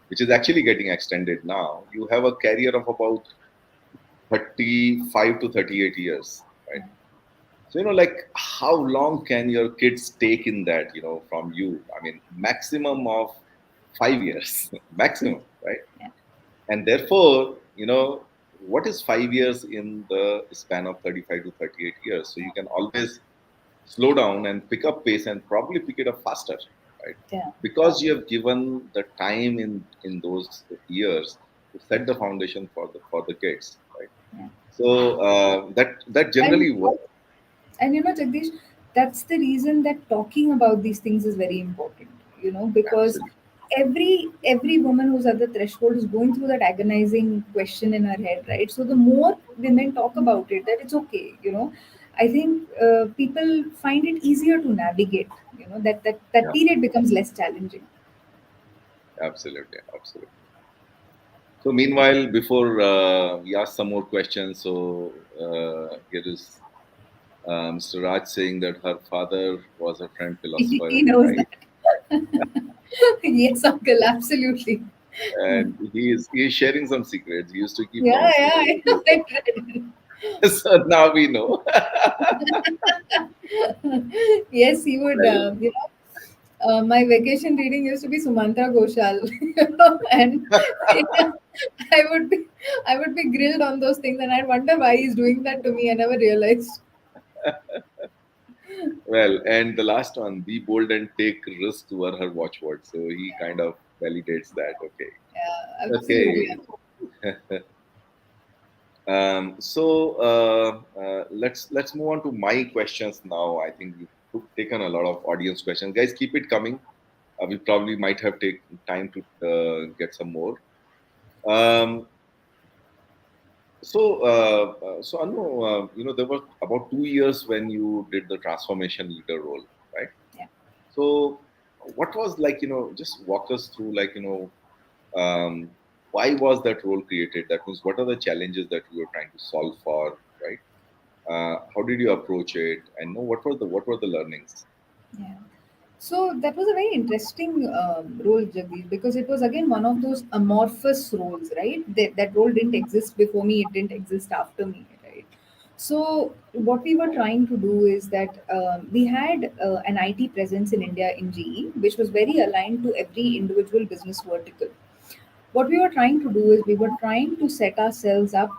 which is actually getting extended now, you have a career of about 35 to 38 years, right? So, like, how long can your kids take in that, from you? I mean, maximum of 5 years, maximum, right? Yeah. And therefore, what is 5 years in the span of 35 to 38 years? So you can always slow down and pick up pace and probably pick it up faster, right? Yeah. Because you have given the time in those years to set the foundation for the kids, right? Yeah. So that and generally works. And Jagdish, that's the reason that talking about these things is very important. Because Absolutely. every woman who's at the threshold is going through that agonizing question in her head, right? So the more women talk about it, that it's okay. I think people find it easier to navigate. That Yeah, period becomes less challenging. absolutely, absolutely. So meanwhile, before we ask some more questions, so here is Mr. Raj saying that her father was a French philosopher, He knows right? that. Yes, uncle, absolutely. And he is sharing some secrets. He used to keep Yeah, downstairs. yeah, I know. I read. So now we know. Yes, he would. Well, My vacation reading used to be Sumantra Ghoshal, and yeah, I would be, I would be grilled on those things, and I'd wonder why he's doing that to me. I never realized. Well, and the last one, be bold and take risks were her watchword. So he kind of validates that. Okay. Yeah, absolutely. Okay. Let's move on to my questions now. I think we've taken a lot of audience questions. Guys, keep it coming. We probably might have taken time to get some more. Um, Anu, there were about 2 years when you did the transformation leader role, right? Yeah. So, what was like, just walk us through, like, why was that role created? That means, what are the challenges that you were trying to solve for, right? How did you approach it? And what were the learnings? Yeah. So that was a very interesting role, Jagdish, because it was again one of those amorphous roles, right? That role didn't exist before me, it didn't exist after me, right? So what we were trying to do is that we had an IT presence in India in GE, which was very aligned to every individual business vertical. What we were trying to do is we were trying to set ourselves up,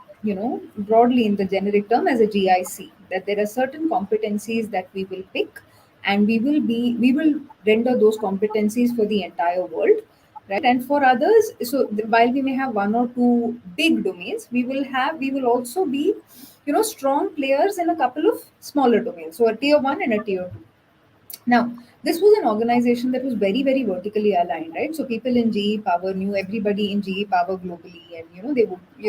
broadly in the generic term as a GIC, that there are certain competencies that we will pick, and we will render those competencies for the entire world, right? And for others, so while we may have one or two big domains, we will also be, strong players in a couple of smaller domains, so a tier 1 and a tier 2. Now, this was an organization that was very, very vertically aligned, right? So people in GE Power knew everybody in GE Power globally, and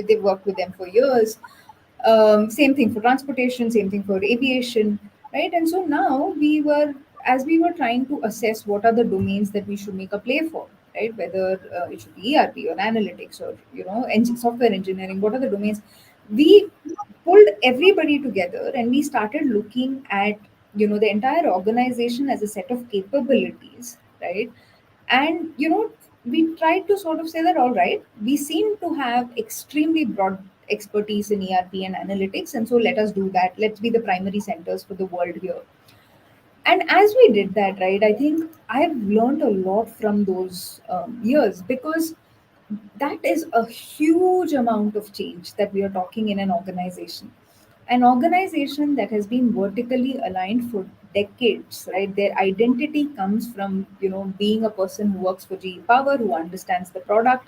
they worked with them for years. Same thing for transportation, same thing for aviation, right? And so now as we were trying to assess what are the domains that we should make a play for, right? Whether it should be ERP or analytics or software engineering, what are the domains? We pulled everybody together and we started looking at the entire organization as a set of capabilities, right? And we tried to sort of say that, all right, we seem to have extremely broad expertise in ERP and analytics, and so let us do that. Let's be the primary centers for the world here. And as we did that, right, I think I've learned a lot from those years, because that is a huge amount of change that we are talking in an organization. An organization that has been vertically aligned for decades, right? Their identity comes from, being a person who works for GE Power, who understands the product,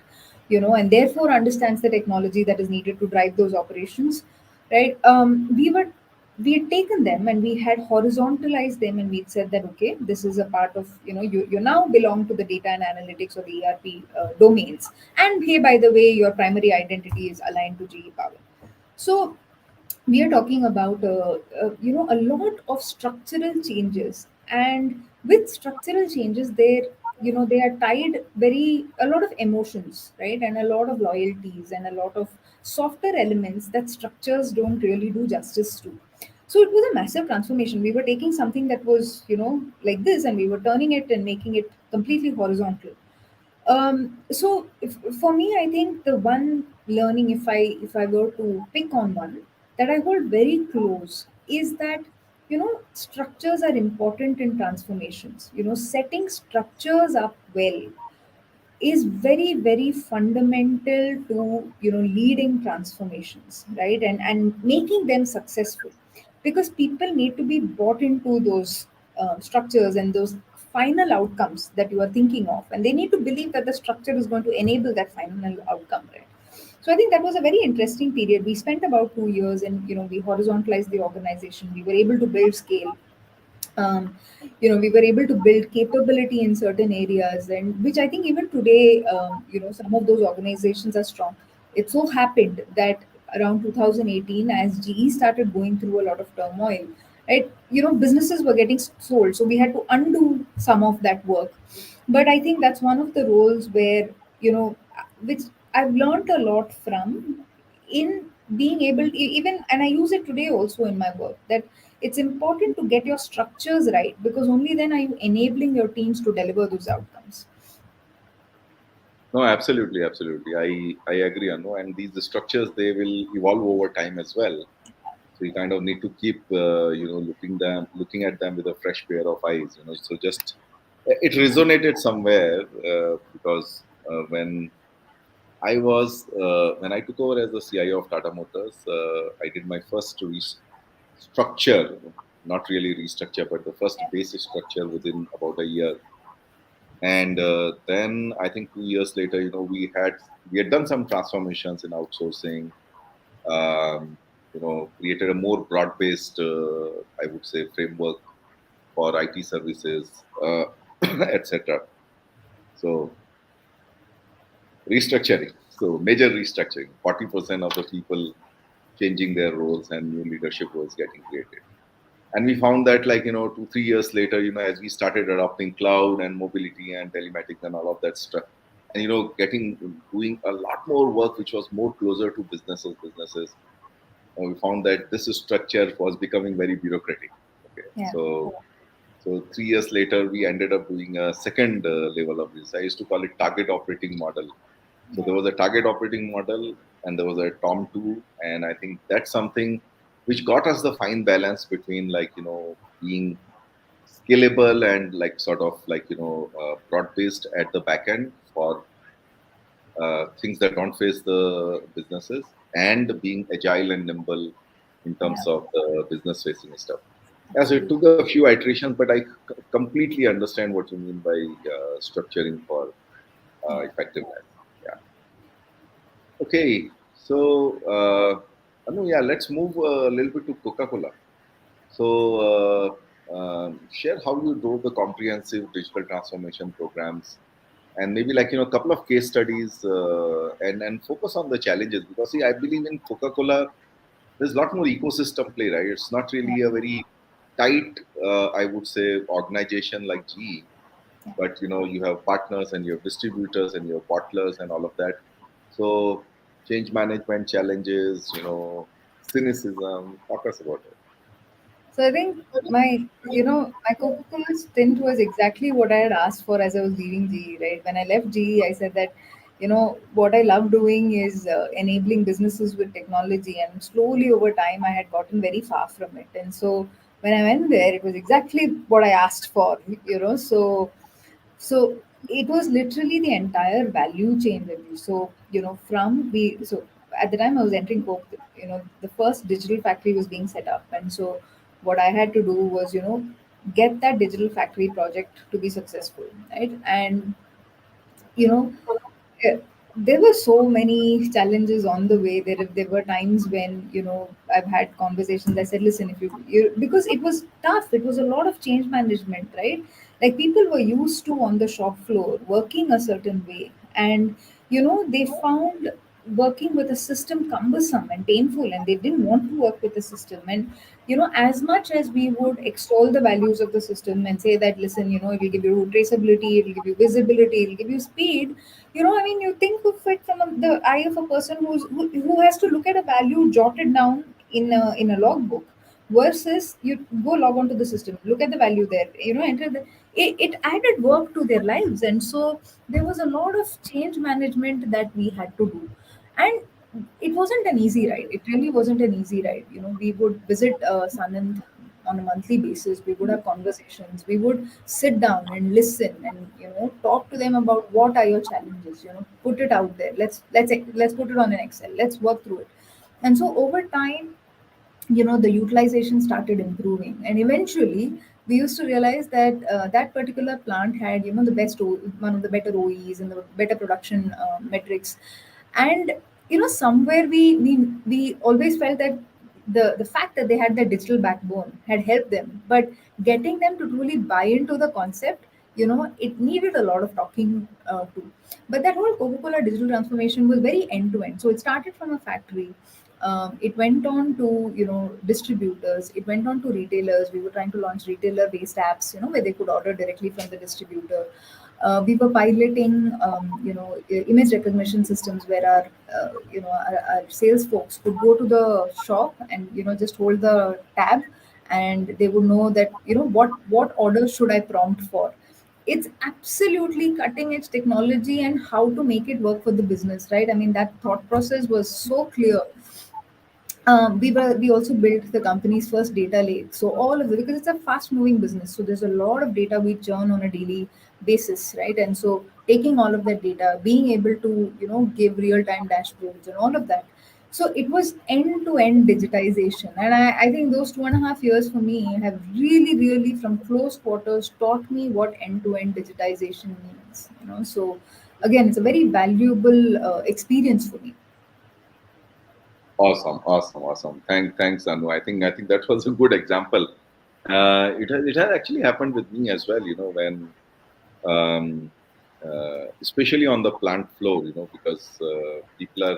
and therefore understands the technology that is needed to drive those operations, right? We had taken them and we had horizontalized them, and we'd said that, okay, this is a part of, you now belong to the data and analytics or the ERP domains, and hey, by the way, your primary identity is aligned to GE Power. So we are talking about a lot of structural changes, and with structural changes, they are tied very a lot of emotions, right? And a lot of loyalties and a lot of softer elements that structures don't really do justice to. So it was a massive transformation. We were taking something that was, like this, and we were turning it and making it completely horizontal. For me, I think the one learning, if I were to pick on one that I hold very close, is that structures are important in transformations. Setting structures up well is very, very fundamental to leading transformations, right? And making them successful, because people need to be brought into those structures and those final outcomes that you are thinking of, and they need to believe that the structure is going to enable that final outcome, right? So I think that was a very interesting period. We spent about 2 years, and we horizontalized the organization. We were able to build scale. We were able to build capability in certain areas, and which I think even today, some of those organizations are strong. It so happened that around 2018, as GE started going through a lot of turmoil, right, businesses were getting sold, so we had to undo some of that work. But I think that's one of the roles where, which I've learned a lot from, in being able even, and I use it today also in my work, that it's important to get your structures right, because only then are you enabling your teams to deliver those outcomes. No, absolutely, absolutely. I agree, Anu. And these the structures, they will evolve over time as well. So you kind of need to keep looking at them with a fresh pair of eyes. So just it resonated somewhere because when I took over as the CIO of Tata Motors, I did my first structure. not really restructure, but the first basic structure within about a year. And then I think 2 years later, we had done some transformations in outsourcing, um, created a more broad-based, I would say, framework for IT services, etc. So restructuring, so major restructuring, 40% of the people changing their roles and new leadership roles getting created. And we found that, 2 3 years later, as we started adopting cloud and mobility and telematics and all of that stuff, and getting doing a lot more work which was more closer to businesses, we found that this structure was becoming very bureaucratic. Okay, Yeah. so 3 years later, we ended up doing a second level of this. I used to call it target operating model. So Yeah. there was a target operating model and there was a Tom 2. And I think that's something which got us the fine balance between, being scalable and sort of broad based at the back end for things that don't face the businesses, and being agile and nimble in Yeah. terms of the business facing stuff. Yeah, so it Absolutely. took a few iterations, but I completely understand what you mean by structuring for Yeah. effectiveness. Yeah. Okay. So, Anu, yeah, let's move a little bit to Coca Cola. So, share how you drove the comprehensive digital transformation programs, and maybe a couple of case studies, and focus on the challenges, because see, I believe in Coca Cola there's a lot more ecosystem play, right? It's not Yeah. really a very tight, I would say, organization like GE, Yeah. but you have partners and you have distributors and you have bottlers and all of that. So change management challenges, cynicism. Talk us about it. So I think my Coca-Cola stint was exactly what I had asked for as I was leaving GE, right? When I left GE, I said that, what I love doing is enabling businesses with technology, and slowly over time, I had gotten very far from it. And so when I went there, it was exactly what I asked for, so it was literally the entire value chain review. So, so at the time I was entering Coke, the first digital factory was being set up. And so what I had to do was, get that digital factory project to be successful, right? And, you know, yeah, there were so many challenges on the way. There were times when I've had conversations. I said, listen, if you because it was tough. It was a lot of change management, right? Like people were used to on the shop floor working a certain way, and they found working with a system cumbersome and painful, and they didn't want to work with the system. And as much as we would extol the values of the system and say that, listen, it will give you traceability, it will give you visibility, it will give you speed. I mean, you think of it from the eye of a person who has to look at a value jotted down in a logbook, versus you go log on to the system, look at the value there, enter it added work to their lives. And so there was a lot of change management that we had to do. And it wasn't an easy ride. It really wasn't an easy ride. We would visit Sanand on a monthly basis. We would have conversations. We would sit down and listen and talk to them about what are your challenges. Put it out there. Let's put it on an Excel. Let's work through it. And so over time, the utilization started improving, and eventually we used to realize that that particular plant had the one of the better OEs and the better production metrics. And somewhere we always felt that the fact that they had the digital backbone had helped them, but getting them to truly buy into the concept, it needed a lot of talking to. But that whole Coca-Cola digital transformation was very end to end. So it started from a factory. It went on to distributors. It went on to retailers. We were trying to launch retailer based apps, where they could order directly from the distributor. We were piloting image recognition systems where our sales folks could go to the shop and just hold the tab, and they would know that what order should I prompt for. It's absolutely cutting edge technology, and how to make it work for the business, right? I mean, that thought process was so clear. We also built the company's first data lake. So all of it, because it's a fast moving business, so there's a lot of data we churn on a daily basis, right? And so taking all of that data, being able to give real time dashboards and all of that. So it was end to end digitization. And I think those 2.5 years for me have really, really from close quarters taught me what end to end digitization means. So again, it's a very valuable experience for me. Awesome, awesome, awesome. Thanks, Anu. I think that was a good example. It has actually happened with me as well. When um, especially on the plant floor. Because people are.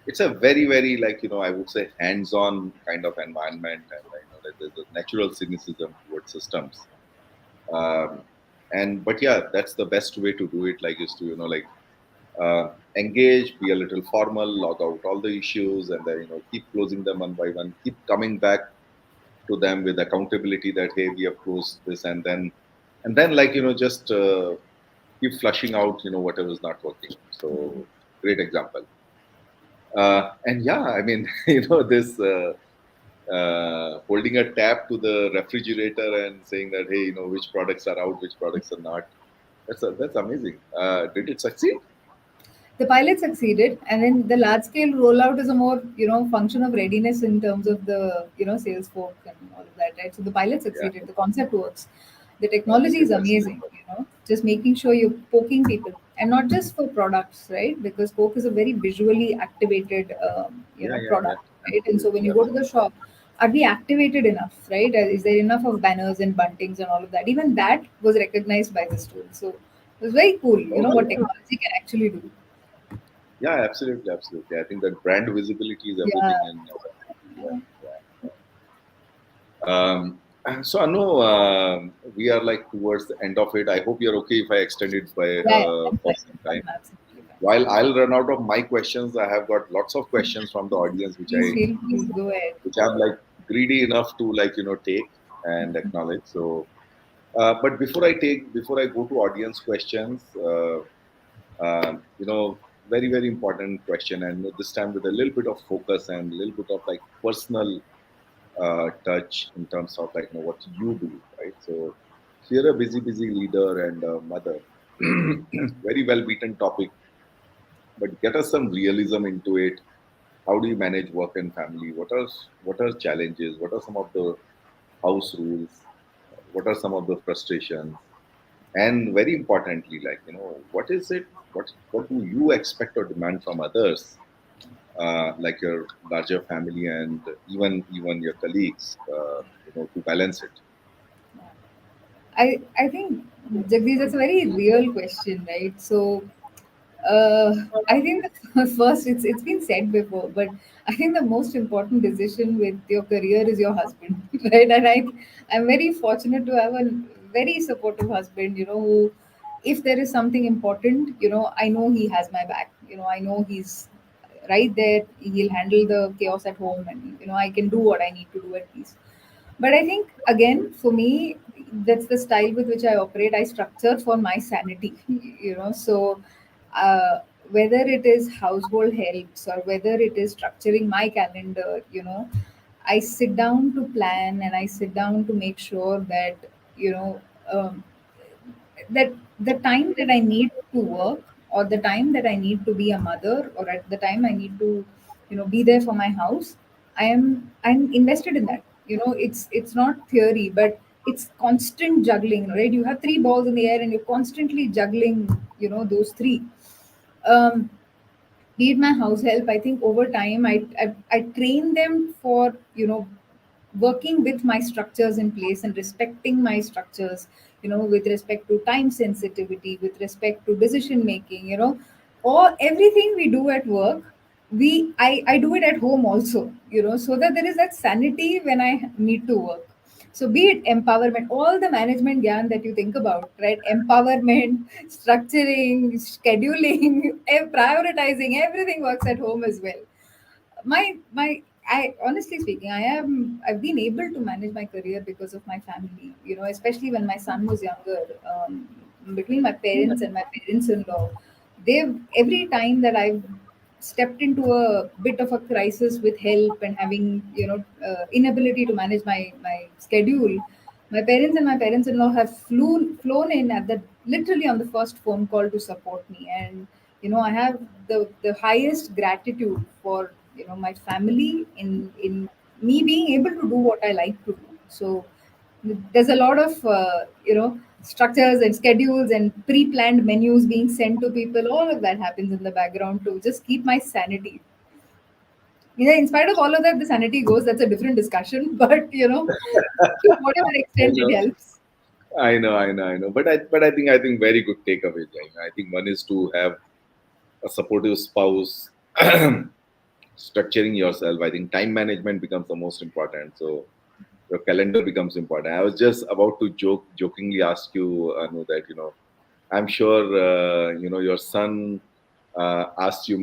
It's a very very like I would say hands-on kind of environment, and that there's a natural cynicism towards systems. Um, and but yeah, that's the best way to do it. Like is to engage, be a little formal, log out all the issues, and then keep closing them one by one. Keep coming back to them with accountability that hey, we have closed this, and then just keep flushing out whatever is not working. So great example. And yeah, I mean this holding a tap to the refrigerator and saying that hey, which products are out, which products are not. That's amazing. Did it succeed? The pilot succeeded, and then the large scale rollout is a more function of readiness in terms of the sales folk and all of that, right? So the pilot Yeah, succeeded, the concept works, the that's technology it. is That's it. amazing. Just making sure you're poking people, and not just for products, right? Because Coke is a very visually activated Yeah, yeah, yeah. product, right? And so when Absolutely, you go to the absolutely. shop, are we activated enough, right? Is there enough of banners and buntings and all of that? Even that was recognized by this tool. So it was very cool, what Okay. technology can actually do. Yeah, absolutely, absolutely. I think that brand visibility is everything, Yeah. and yeah, yeah. So I know we are like towards the end of it. I hope you're okay if I extend it by Yeah, I'm for fine. some time. I'm absolutely fine. While I'll run out of my questions, I have got lots of questions from the audience, Please go ahead. which I'm like greedy enough to take and acknowledge. So, but before I go to audience questions, very very important question, and this time with a little bit of focus and a little bit of like personal touch in terms of like what you do, right? So, so you're a busy leader and a mother. Very well beaten topic, but get us some realism into it. How do you manage work and family? What are challenges? What are some of the house rules? What are some of the frustrations? And very importantly, what is it? What do you expect or demand from others, like your larger family and even your colleagues, to balance it? I think, Jagdish, that's a very real question, right? So I think the first, it's been said before, but I think the most important decision with your career is your husband, right? And I'm very fortunate to have a very supportive husband, who, if there is something important, I know he has my back. I know he's right there. He'll handle the chaos at home, and I can do what I need to do at least. But I think, again, for me, that's the style with which I operate. I structure for my sanity. So uh, whether it is household helps or whether it is structuring my calendar, I sit down to plan, and I sit down to make sure that you know um, that the time that I need to work, or the time that I need to be a mother, or at the time I need to, be there for my house, I'm invested in that. It's not theory, but it's constant juggling, right? You have three balls in the air and you're constantly juggling, those three. Um, be it my house help, I think over time I train them for working with my structures in place and respecting my structures, with respect to time sensitivity, with respect to decision making, or everything we do at work, I do it at home also, so that there is that sanity when I need to work. So be it empowerment, all the management gyan that you think about, right? Empowerment, structuring, scheduling, prioritizing, everything works at home as well. My I honestly speaking, I've been able to manage my career because of my family, especially when my son was younger. Between my parents and my parents-in-law, they've every time that I've stepped into a bit of a crisis with help and having inability to manage my schedule, my parents and my parents-in-law have flown in at the literally on the first phone call to support me. And I have the highest gratitude for my family, in me being able to do what I like to do. So there's a lot of structures and schedules and pre-planned menus being sent to people. All of that happens in the background to just keep my sanity. In spite of all of that, the sanity goes. That's a different discussion. But to whatever I extent it know, helps. I know. But I think very good takeaway. I think one is to have a supportive spouse, structuring yourself. I think time management becomes the most important. So your calendar becomes important. I was just about to jokingly ask you, Anu, that I'm sure your son asked you,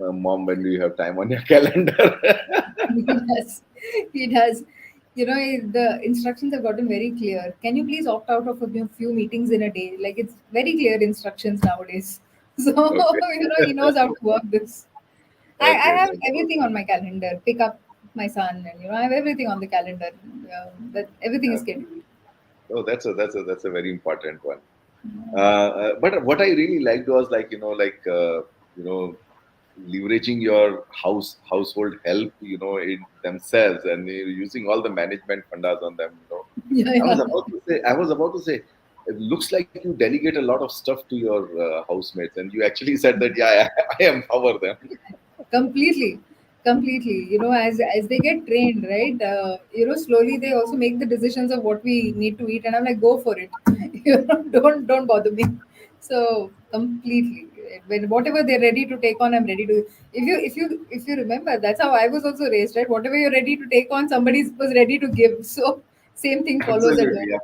Mom, when do you have time on your calendar? He does. He does. The instructions have gotten very clear. Can you please opt out of a few meetings in a day? Like, it's very clear instructions nowadays. So, Okay, he knows how to work this. I okay, have no, everything on my calendar. Pick up my son, and I have everything on the calendar. That everything is okay. scheduled. Oh, that's a very important one. But what I really liked was you know leveraging your household help in themselves, and you're using all the management fundas on them. Yeah, I was yeah. about to say, it looks like you delegate a lot of stuff to your housemates, and you actually said that, yeah, I empower them. Completely, completely. As they get trained, right? Slowly they also make the decisions of what we need to eat, and I'm like, go for it. Don't bother me. So completely, when whatever they're ready to take on, I'm ready to. If you remember, that's how I was also raised, right? Whatever you're ready to take on, somebody was ready to give. So same thing follows at home.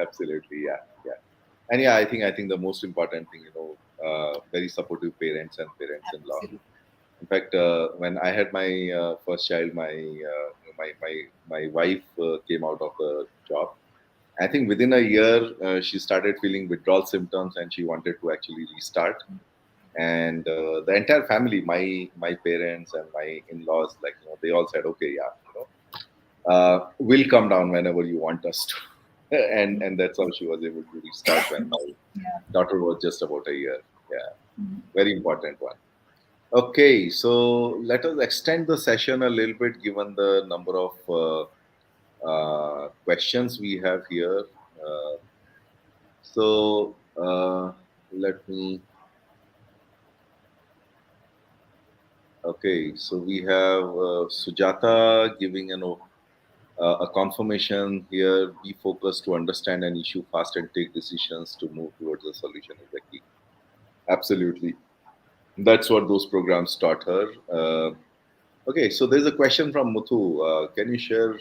Absolutely, yeah, yeah. And yeah, I think the most important thing, very supportive parents and parents-in-law. Absolutely. In fact, when I had my first child, my wife came out of the job. I think within a year, she started feeling withdrawal symptoms, and she wanted to actually restart. And the entire family, my parents and my in-laws, they all said, okay, yeah, we'll come down whenever you want us to. And that's how she was able to restart when my Yeah. daughter was just about a year. Yeah, very important one. Okay, so let us extend the session a little bit given the number of questions we have here. Uh, so let me. Okay, so we have Sujata giving a confirmation here. Be focused to understand an issue fast and take decisions to move towards a solution is the key. Absolutely, that's what those programs taught her. Okay, so there's a question from Muthu. Can you share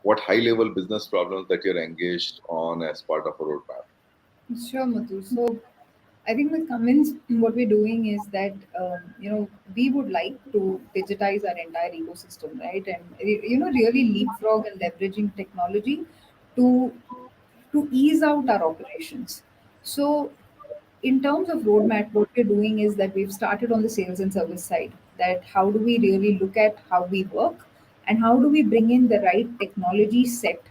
what high-level business problems that you're engaged on as part of a roadmap? Sure, Madhu. So I think with Cummins, what we're doing is that we would like to digitize our entire ecosystem, right? And really leapfrog and leveraging technology to ease out our operations. So in terms of roadmap, what we're doing is that we've started on the sales and service side. That how do we really look at how we work, and how do we bring in the right technology set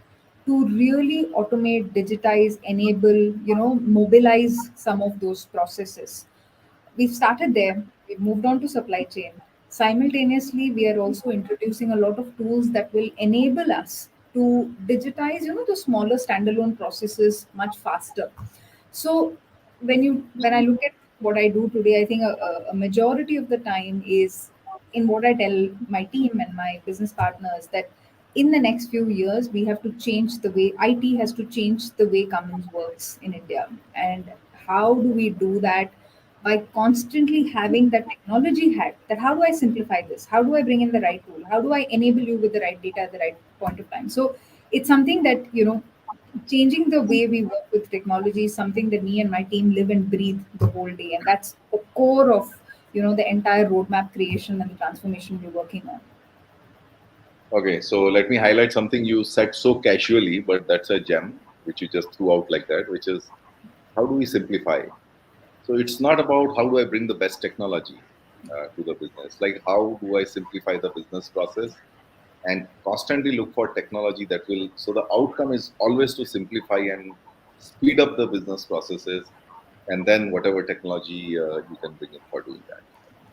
to really automate, digitize, enable, mobilize some of those processes. We've started there. We've moved on to supply chain. Simultaneously, we are also introducing a lot of tools that will enable us to digitize, the smaller standalone processes much faster. So when I look at what I do today, I think a majority of the time is in what I tell my team and my business partners, that in the next few years we have to change the way IT has to change the way Cummins works in India. And how do we do that? By constantly having that technology hat, that how do I simplify this, how do I bring in the right tool, how do I enable you with the right data at the right point of time. So it's something that changing the way we work with technology is something that me and my team live and breathe the whole day, and that's the core of the entire roadmap creation and the transformation we're working on. Okay, so let me highlight something you said so casually, but that's a gem which you just threw out like that, which is how do we simplify? So it's not about how do I bring the best technology to the business. Like how do I simplify the business process and constantly look for technology that will. So the outcome is always to simplify and speed up the business processes, and then whatever technology you can bring in for doing that.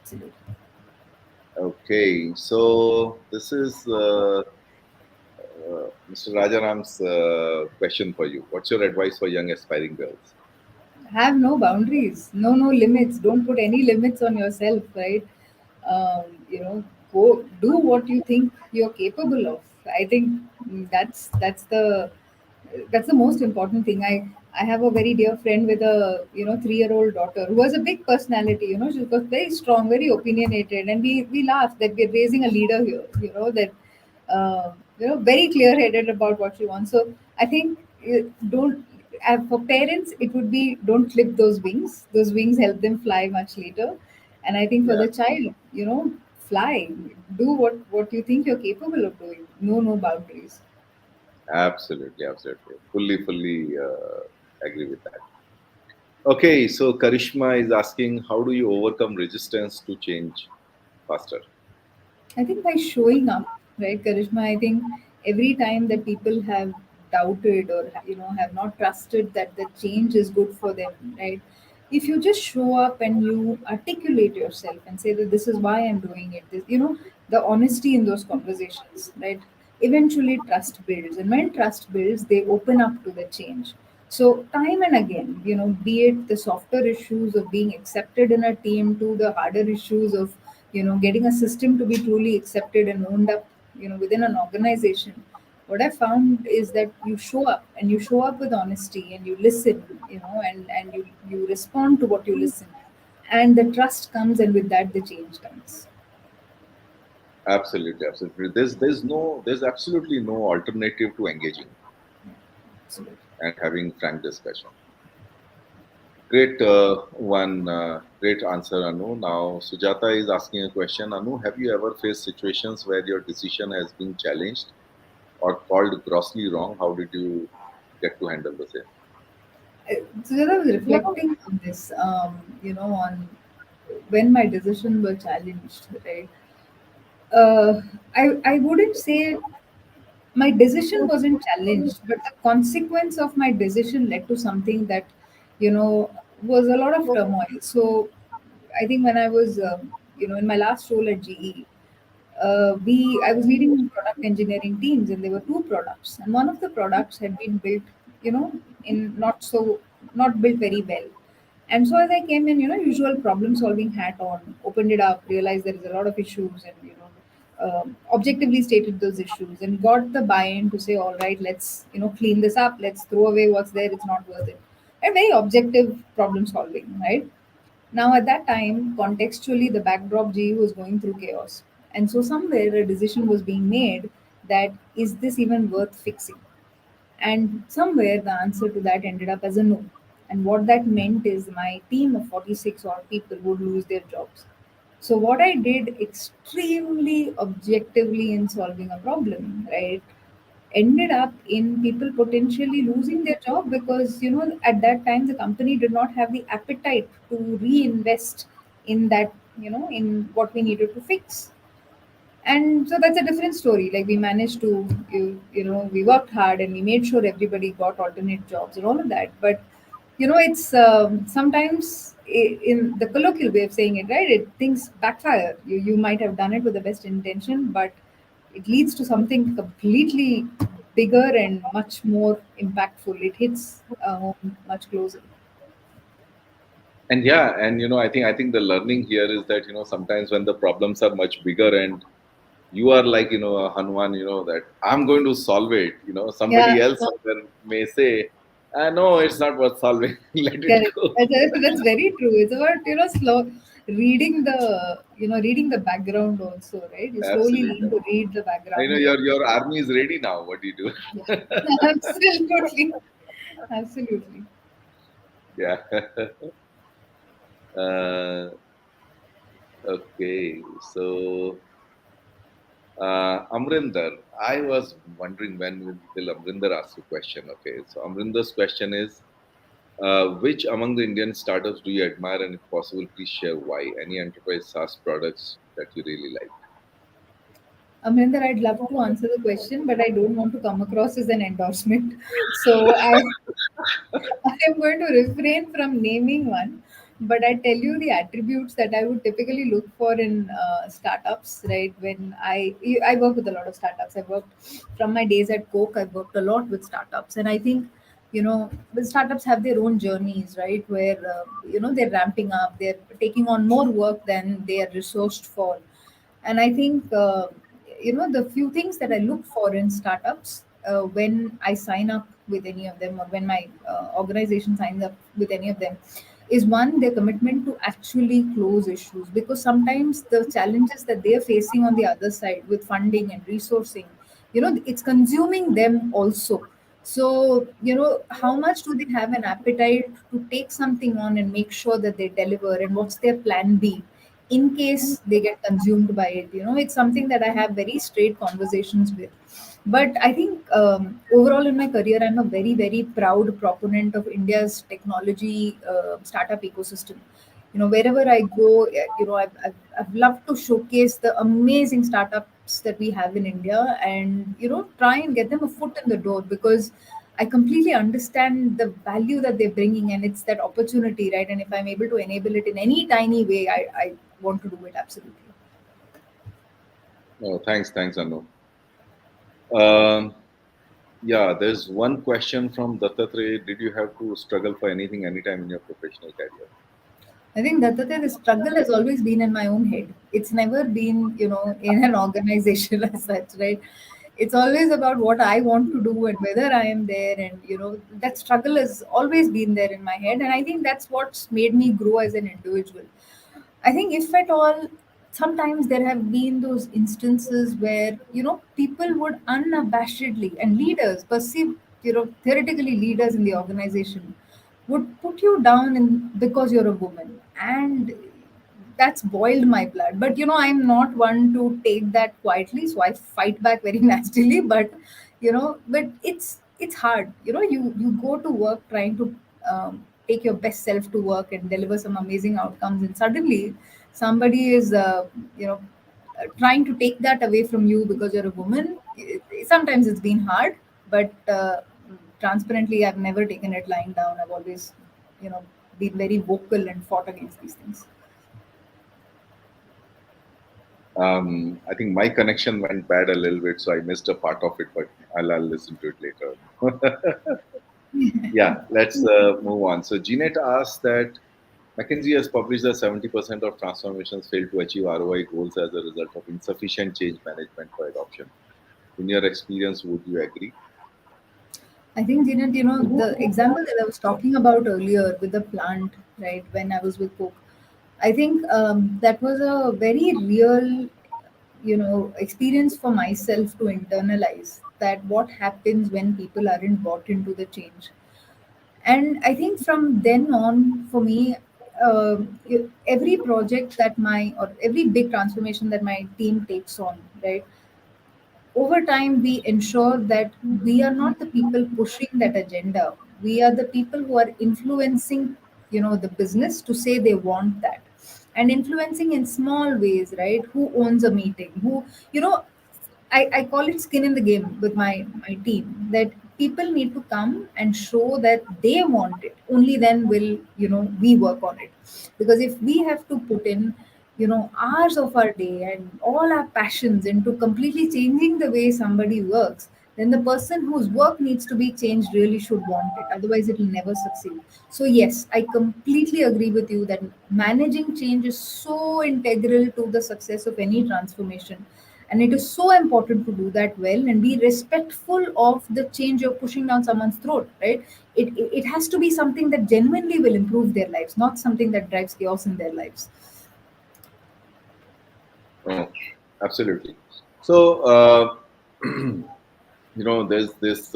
Absolutely. Okay, so this is Mr. Rajaram's question for you. What's your advice for young aspiring girls? Have no boundaries, no limits. Don't put any limits on yourself, right? You know, go do what you think you're capable of. I think that's the most important thing. I have a very dear friend with a 3-year-old daughter who has a big personality. She was very strong, very opinionated, and we laugh that we're raising a leader here. That very clear headed about what she wants. So I think don't for parents it would be don't clip those wings. Those wings help them fly much later. And I think for Yeah, the child, fly, do what you think you're capable of doing. No boundaries. absolutely, absolutely. Fully agree with that. Okay, so Karishma is asking, how do you overcome resistance to change faster? I think by showing up, right, Karishma. I think every time that people have doubted or have not trusted that the change is good for them, right? If you just show up and you articulate yourself and say that this is why I'm doing it, the honesty in those conversations, right? Eventually, trust builds, and when trust builds, they open up to the change. So, time and again, be it the softer issues of being accepted in a team to the harder issues of getting a system to be truly accepted and owned up within an organization. What I found is that you show up, and you show up with honesty, and you listen, and you respond to what you listen, and the trust comes, and with that the change comes. Absolutely, absolutely. There's absolutely no alternative to engaging Absolutely. and having frank discussion. Great great answer, Anu. Now, Sujata is asking a question. Anu, have you ever faced situations where your decision has been challenged or called grossly wrong? How did you get to handle the same? So then I was reflecting on this, on when my decisions were challenged, right? I wouldn't say my decision wasn't challenged, but the consequence of my decision led to something that, was a lot of turmoil. So I think when I was, in my last role at GE, I was leading product engineering teams, and there were two products, and one of the products had been built, in not built very well. And so as I came in, usual problem solving hat on, opened it up, realized there is a lot of issues, and objectively stated those issues, and got the buy-in to say, all right, let's clean this up, let's throw away what's there, it's not worth it. And very objective problem solving, right? Now, at that time, contextually, the backdrop GE was going through chaos. And so, somewhere, a decision was being made that is this even worth fixing? And somewhere, the answer to that ended up as a no. And what that meant is my team of 46 odd people would lose their jobs. So, what I did extremely objectively in solving a problem, right, ended up in people potentially losing their job because at that time the company did not have the appetite to reinvest in that, in what we needed to fix. And so that's a different story. Like we managed to we worked hard and we made sure everybody got alternate jobs and all of that. But it's sometimes in the colloquial way of saying it, right, things backfire. You might have done it with the best intention, but it leads to something completely bigger and much more impactful. It hits home much closer. And yeah, and I think the learning here is that sometimes when the problems are much bigger and you are like a Hanuman, that I'm going to solve it. Yeah, Somebody else may say, no, it's not worth solving. Let it correct. go. That's very true. It's about slow reading the background also, right? You slowly Absolutely. learn to read the I know background. your army is ready now. What do you do? Yeah. Absolutely, absolutely. Yeah. uh, okay. So, Amrinder, I was wondering when will Amrinder ask a question? Okay. So, Amrinder's question is, which among the Indian startups do you admire, and if possible, please share why? Any enterprise SaaS products that you really like? Amrinder, I'd love to answer the question, but I don't want to come across as an endorsement. So I am going to refrain from naming one. but I tell you the attributes that I would typically look for in startups, right? When I work with a lot of startups. I worked from my days at Coke. I've worked a lot with startups, and I think the startups have their own journeys, right? Where they're ramping up, they're taking on more work than they are resourced for, and I think the few things that I look for in startups when I sign up with any of them, or when my organization signs up with any of them, is one, their commitment to actually close issues, because sometimes the challenges that they're facing on the other side with funding and resourcing, it's consuming them also. So how much do they have an appetite to take something on and make sure that they deliver, and what's their plan B in case they get consumed by it? It's something that I have very straight conversations with. But I think overall in my career, I'm a very, very proud proponent of India's technology startup ecosystem. Wherever I go, I've loved to showcase the amazing startups that we have in India, and try and get them a foot in the door, because I completely understand the value that they're bringing, and it's that opportunity, right? And if I'm able to enable it in any tiny way, I want to do it absolutely. Oh, thanks, Annu. Um, yeah, there's one question from Dattatray. Did you have to struggle for anything anytime in your professional career? I think that the struggle has always been in my own head. It's never been, in an organization as such, right? It's always about what I want to do and whether I am there. And, that struggle has always been there in my head. And I think that's what's made me grow as an individual. I think, if at all, sometimes there have been those instances where, people would unabashedly, and leaders, perceived, theoretically leaders in the organization, would put you down because you're a woman. And that's boiled my blood. But, I'm not one to take that quietly. So I fight back very nastily. But it's hard. You go to work trying to take your best self to work and deliver some amazing outcomes, and suddenly somebody is trying to take that away from you because you're a woman. Sometimes it's been hard, but transparently, I've never taken it lying down. I've always you know been very vocal and fought against these things. I think my connection went bad a little bit, so I missed a part of it, but I'll listen to it later. Yeah, let's move on. So Jeanette asked that McKinsey has published that 70% of transformations fail to achieve ROI goals as a result of insufficient change management for adoption. In your experience, would you agree? I think, Janet, the example that I was talking about earlier with the plant, right, when I was with Coke, I think that was a very real, experience for myself to internalize that what happens when people aren't bought into the change. And I think from then on, for me, every project that or every big transformation that my team takes on, right, over time we ensure that we are not the people pushing that agenda. We are the people who are influencing the business to say they want that, and influencing in small ways, right? Who owns a meeting, who you know I call it skin in the game with my team, that people need to come and show that they want it. Only then will we work on it. Because if we have to put in hours of our day and all our passions into completely changing the way somebody works, then the person whose work needs to be changed really should want it. Otherwise, it will never succeed. So yes, I completely agree with you that managing change is so integral to the success of any transformation, and it is so important to do that well and be respectful of the change you're pushing down someone's throat, right? It has to be something that genuinely will improve their lives, not something that drives chaos in their lives. Oh, absolutely. So, there's this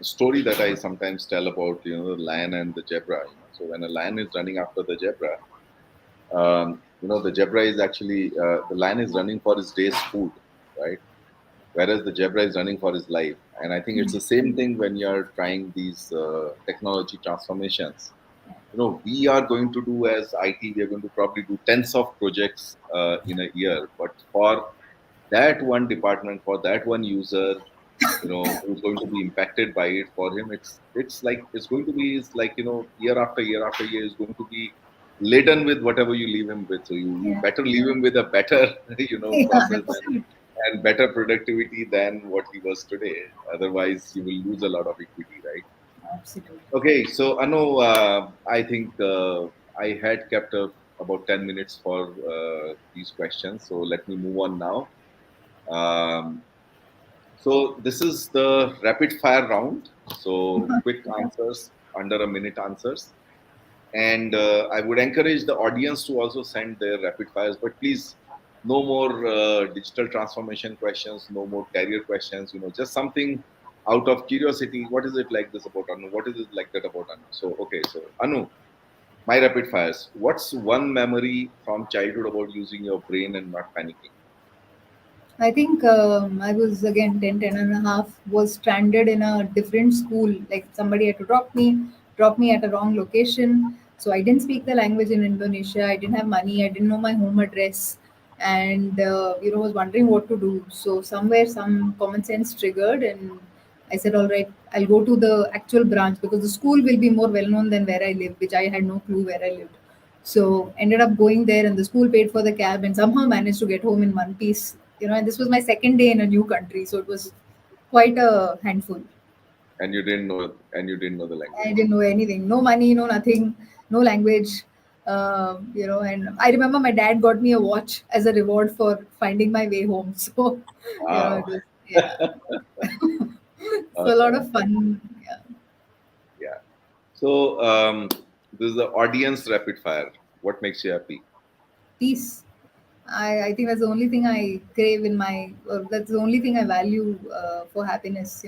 story that I sometimes tell about, the lion and the zebra. So when a lion is running after the zebra, the zebra is actually, the lion is running for his day's food, right? Whereas the zebra is running for his life. And I think it's the same thing when you're trying these technology transformations. We are going to do as IT, we are going to probably do tens of projects in a year. But for that one department, for that one user, who's going to be impacted by it, for him, it's like, it's going to be, it's like, year after year after year is going to be laden with whatever you leave him with. So you Yeah. better leave him with a better, Yeah, process absolutely. and better productivity than what he was today. Otherwise, you will lose a lot of equity, right? Absolutely. Okay, so Anu, I think I had kept about 10 minutes for these questions. So let me move on now. Um, so this is the rapid fire round. So quick answers, under a minute answers. And I would encourage the audience to also send their rapid fires, but please, no more digital transformation questions, no more career questions. Just something out of curiosity. What is it like this about Anu? What is it like that about Anu? So okay, so Anu, my rapid fires. What's one memory from childhood about using your brain and not panicking? I think I was again 10 and a half, was stranded in a different school. Like somebody had to drop me at a wrong location. So I didn't speak the language in Indonesia. I didn't have money. I didn't know my home address, and was wondering what to do. So somewhere some common sense triggered, and I said, "All right, I'll go to the actual branch because the school will be more well known than where I live, which I had no clue where I lived." So ended up going there, and the school paid for the cab, and somehow managed to get home in one piece. And this was my second day in a new country, so it was quite a handful. And you didn't know the I language. didn't know anything, no money, no nothing, no language. And I remember my dad got me a watch as a reward for finding my way home. So, Wow. it was, yeah, so a lot Awesome. of fun. Yeah. Yeah. So this is the audience rapid fire. What makes you happy? Peace. I think that's the only thing I crave in my, or that's the only thing I value for happiness.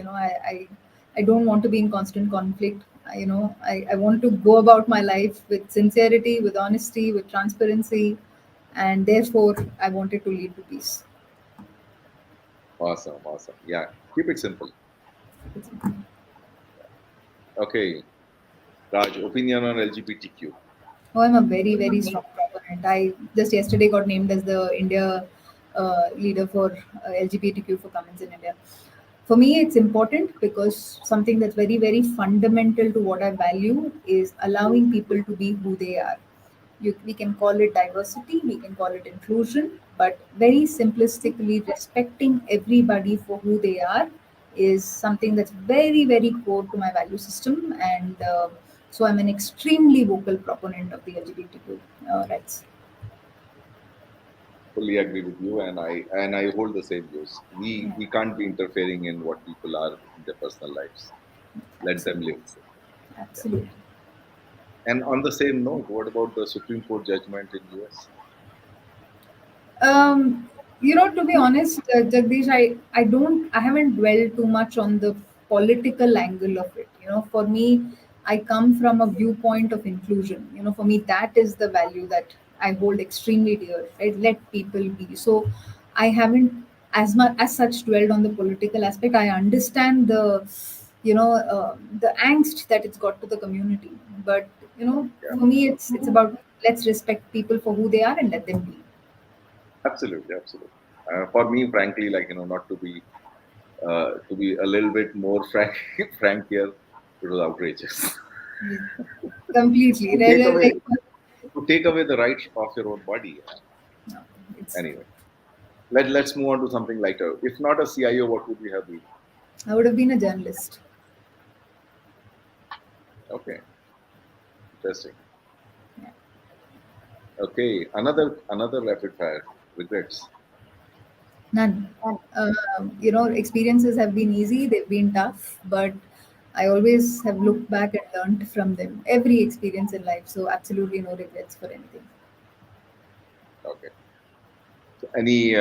I don't want to be in constant conflict. I want to go about my life with sincerity, with honesty, with transparency, and therefore I wanted to lead to peace. Awesome. Awesome. Yeah. Keep it simple. Okay. Raj, opinion on LGBTQ. Oh, I'm a very, very strong proponent. I just yesterday got named as the India leader for LGBTQ for Cummins in India. For me, it's important because something that's very, very fundamental to what I value is allowing people to be who they are. We can call it diversity, we can call it inclusion, but very simplistically, respecting everybody for who they are is something that's very, very core to my value system. And so I'm an extremely vocal proponent of the LGBTQ rights. Fully agree with you, and I hold the same views. We Yeah, we can't be interfering in what people are in their personal lives. Let them absolutely. live. Yeah. Absolutely. And on the same note, what about the Supreme Court judgment in US? To be honest, Jagdish, I haven't dwelled too much on the political angle of it. For me, I come from a viewpoint of inclusion. For me, that is the value that I hold extremely dear. Right? Let people be. So, I haven't as much as such dwelled on the political aspect. I understand the angst that it's got to the community, but Yeah, for me, it's about let's respect people for who they are and let them be. absolutely, absolutely. For me, frankly, not to be a little bit more frank, frank here, it was outrageous. Yeah. Completely. to take away Like, to take away the right of your own body. no, it's. Anyway, let's move on to something lighter. If not a CIO, what would we have been? I would have been a journalist. Okay, interesting. Yeah. Okay, another rapid fire. Regrets. None. Experiences have been easy. They've been tough, but I always have looked back and learned from them. Every experience in life. So absolutely no regrets for anything. Okay. So any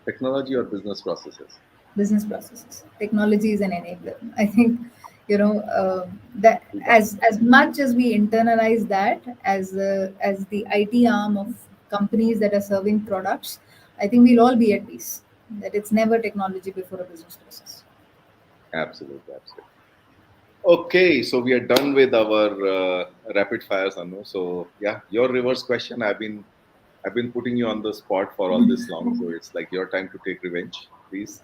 technology or business processes? Business processes. Technology is an enabler. I think that as much as we internalize that as the IT arm of companies that are serving products, I think we'll all be at peace. That it's never technology before a business process. Absolutely, absolutely. Okay, so we are done with our rapid fires, Anu. So yeah, your reverse question. I've been putting you on the spot for all this long, so it's like your time to take revenge, please.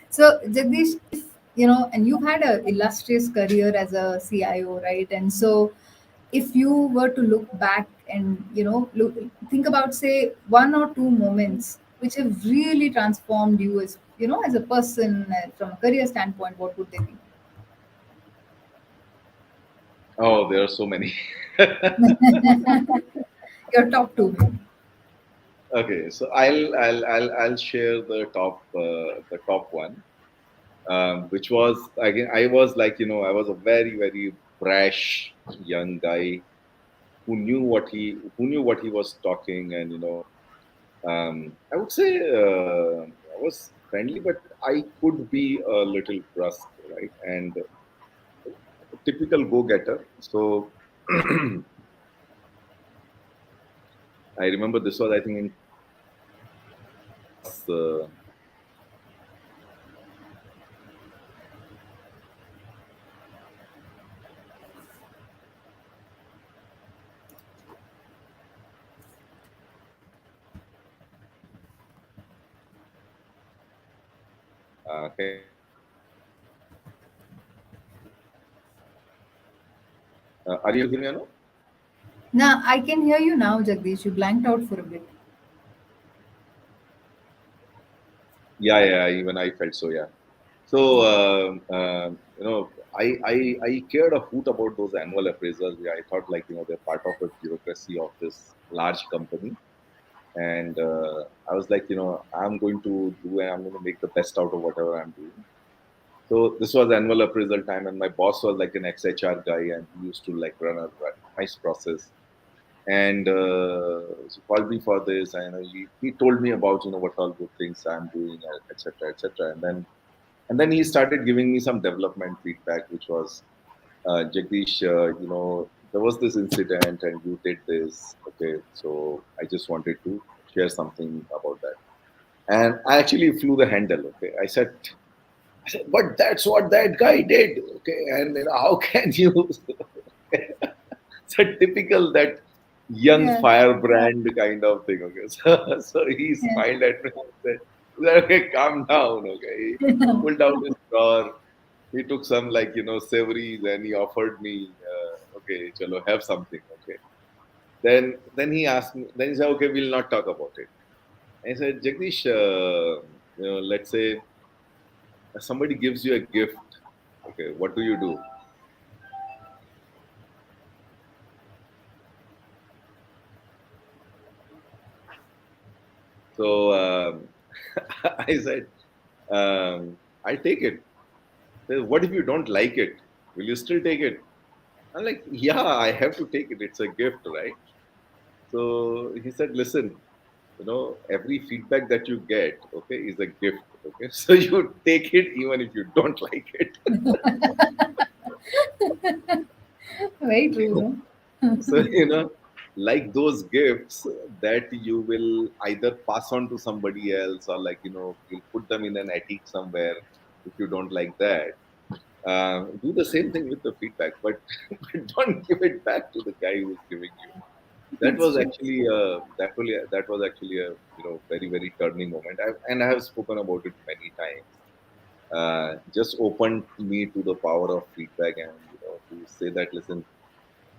So Jagdish, if and you've had an illustrious career as a CIO, right? And so, if you were to look back and think about, say, one or two moments which have really transformed you as as a person, from a career standpoint, what would they be? Oh, there are so many. Your top two, maybe. Okay, so I'll share the top one, which was again, I was like, I was a very very brash young guy who knew what he was talking, and I would say I was friendly, but I could be a little brusque, right? And typical go-getter. So I remember this was, I think, in uh, okay. Are you able to hear me now? Now I can hear you now, Jagdish. You blanked out for a bit. Yeah, yeah. Even I felt so. Yeah. So I cared a hoot about those annual appraisals. Yeah, I thought, like, they're part of the bureaucracy of this large company, and I was like, I'm going to do, and I'm going to make the best out of whatever I'm doing. So this was annual appraisal time, and my boss was like an ex-HR guy, and he used to like run a nice process. And so called me for this, and he told me about what all good things I'm doing, etc., etc. And then he started giving me some development feedback, which was, Jagdish, there was this incident, and you did this. Okay, so I just wanted to share something about that. And I actually flew the handle. Okay, I said, but that's what that guy did. Okay, and how can you? It's a typical that young Yeah, firebrand kind of thing. Okay, so he yeah. smiled at me and said, "Okay, calm down." Okay, he pulled out his drawer. He took some, like, savories, and he offered me. Okay, chalo, have something. Okay. Then he asked me. Then he said, "Okay, we'll not talk about it." And I said, Jagdish, let's say somebody gives you a gift. Okay, what do you do? So I said, I'll take it. Said, what if you don't like it? Will you still take it? I'm like, yeah, I have to take it. It's a gift, right? So he said, listen, every feedback that you get, okay, is a gift. Okay, so you take it even if you don't like it. Very true, no? So, like those gifts that you will either pass on to somebody else, or, like, you'll put them in an attic somewhere if you don't like that. Do the same thing with the feedback, but, but don't give it back to the guy who's giving you. That It's was true. actually a very very turning moment. And I have spoken about it many times. Just opened me to the power of feedback, and to say that, listen,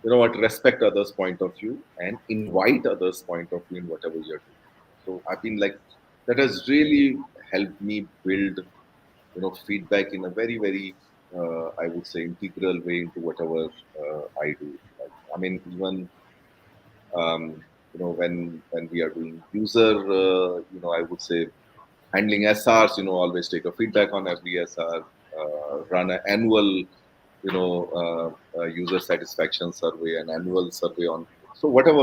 what, respect others' point of view and invite others' point of view in whatever you're doing. So I've been like, that has really helped me build feedback in a very very, I would say, integral way into whatever I do. Like, I mean, even when we are doing user, I would say, handling SRs, always take a feedback on every SR, run an annual, user satisfaction survey, an annual survey on, so whatever,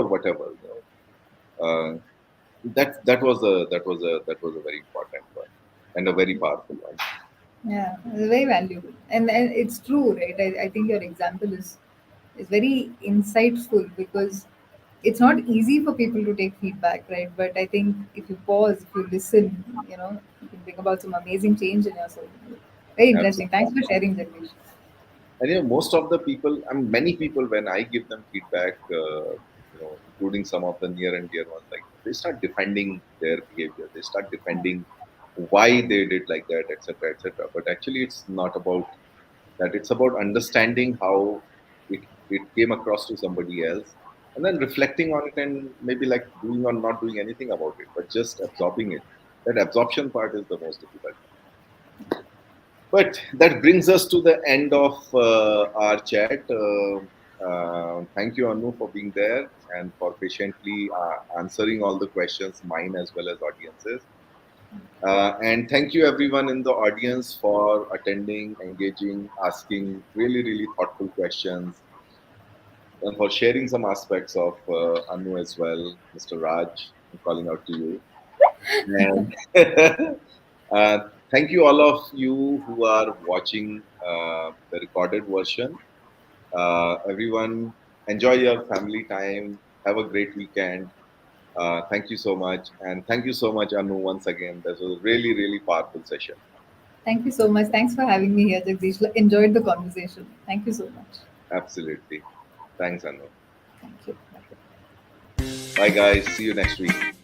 uh, that was a very important one, and a very powerful one. Yeah, it's very valuable, and it's true, right? I think your example is very insightful, because it's not easy for people to take feedback, right? But I think if you pause, if you listen, you can bring about some amazing change in yourself. Very interesting. Absolutely. Thanks for sharing, Jagdish. And most of the people, I mean, many people, when I give them feedback, including some of the near and dear ones, like, they start defending their behavior. They start defending why they did like that, etc., etc. But actually, it's not about that. It's about understanding how it came across to somebody else, and then reflecting on it, and maybe like doing or not doing anything about it, but just absorbing it. That absorption part is the most difficult. But that brings us to the end of our chat. Thank you, Annu, for being there and for patiently answering all the questions, mine as well as audiences. And thank you, everyone in the audience, for attending, engaging, asking really, really thoughtful questions, and for sharing some aspects of Annu as well. Mr. Raj, I'm calling out to you. And thank you, all of you who are watching the recorded version. Everyone, enjoy your family time. Have a great weekend. Thank you so much. And thank you so much, Anu, once again. This was a really, really powerful session. Thank you so much. Thanks for having me here, Jagdish. Enjoyed the conversation. Thank you so much. Absolutely. Thanks, Anu. Thank you. Bye, guys. See you next week.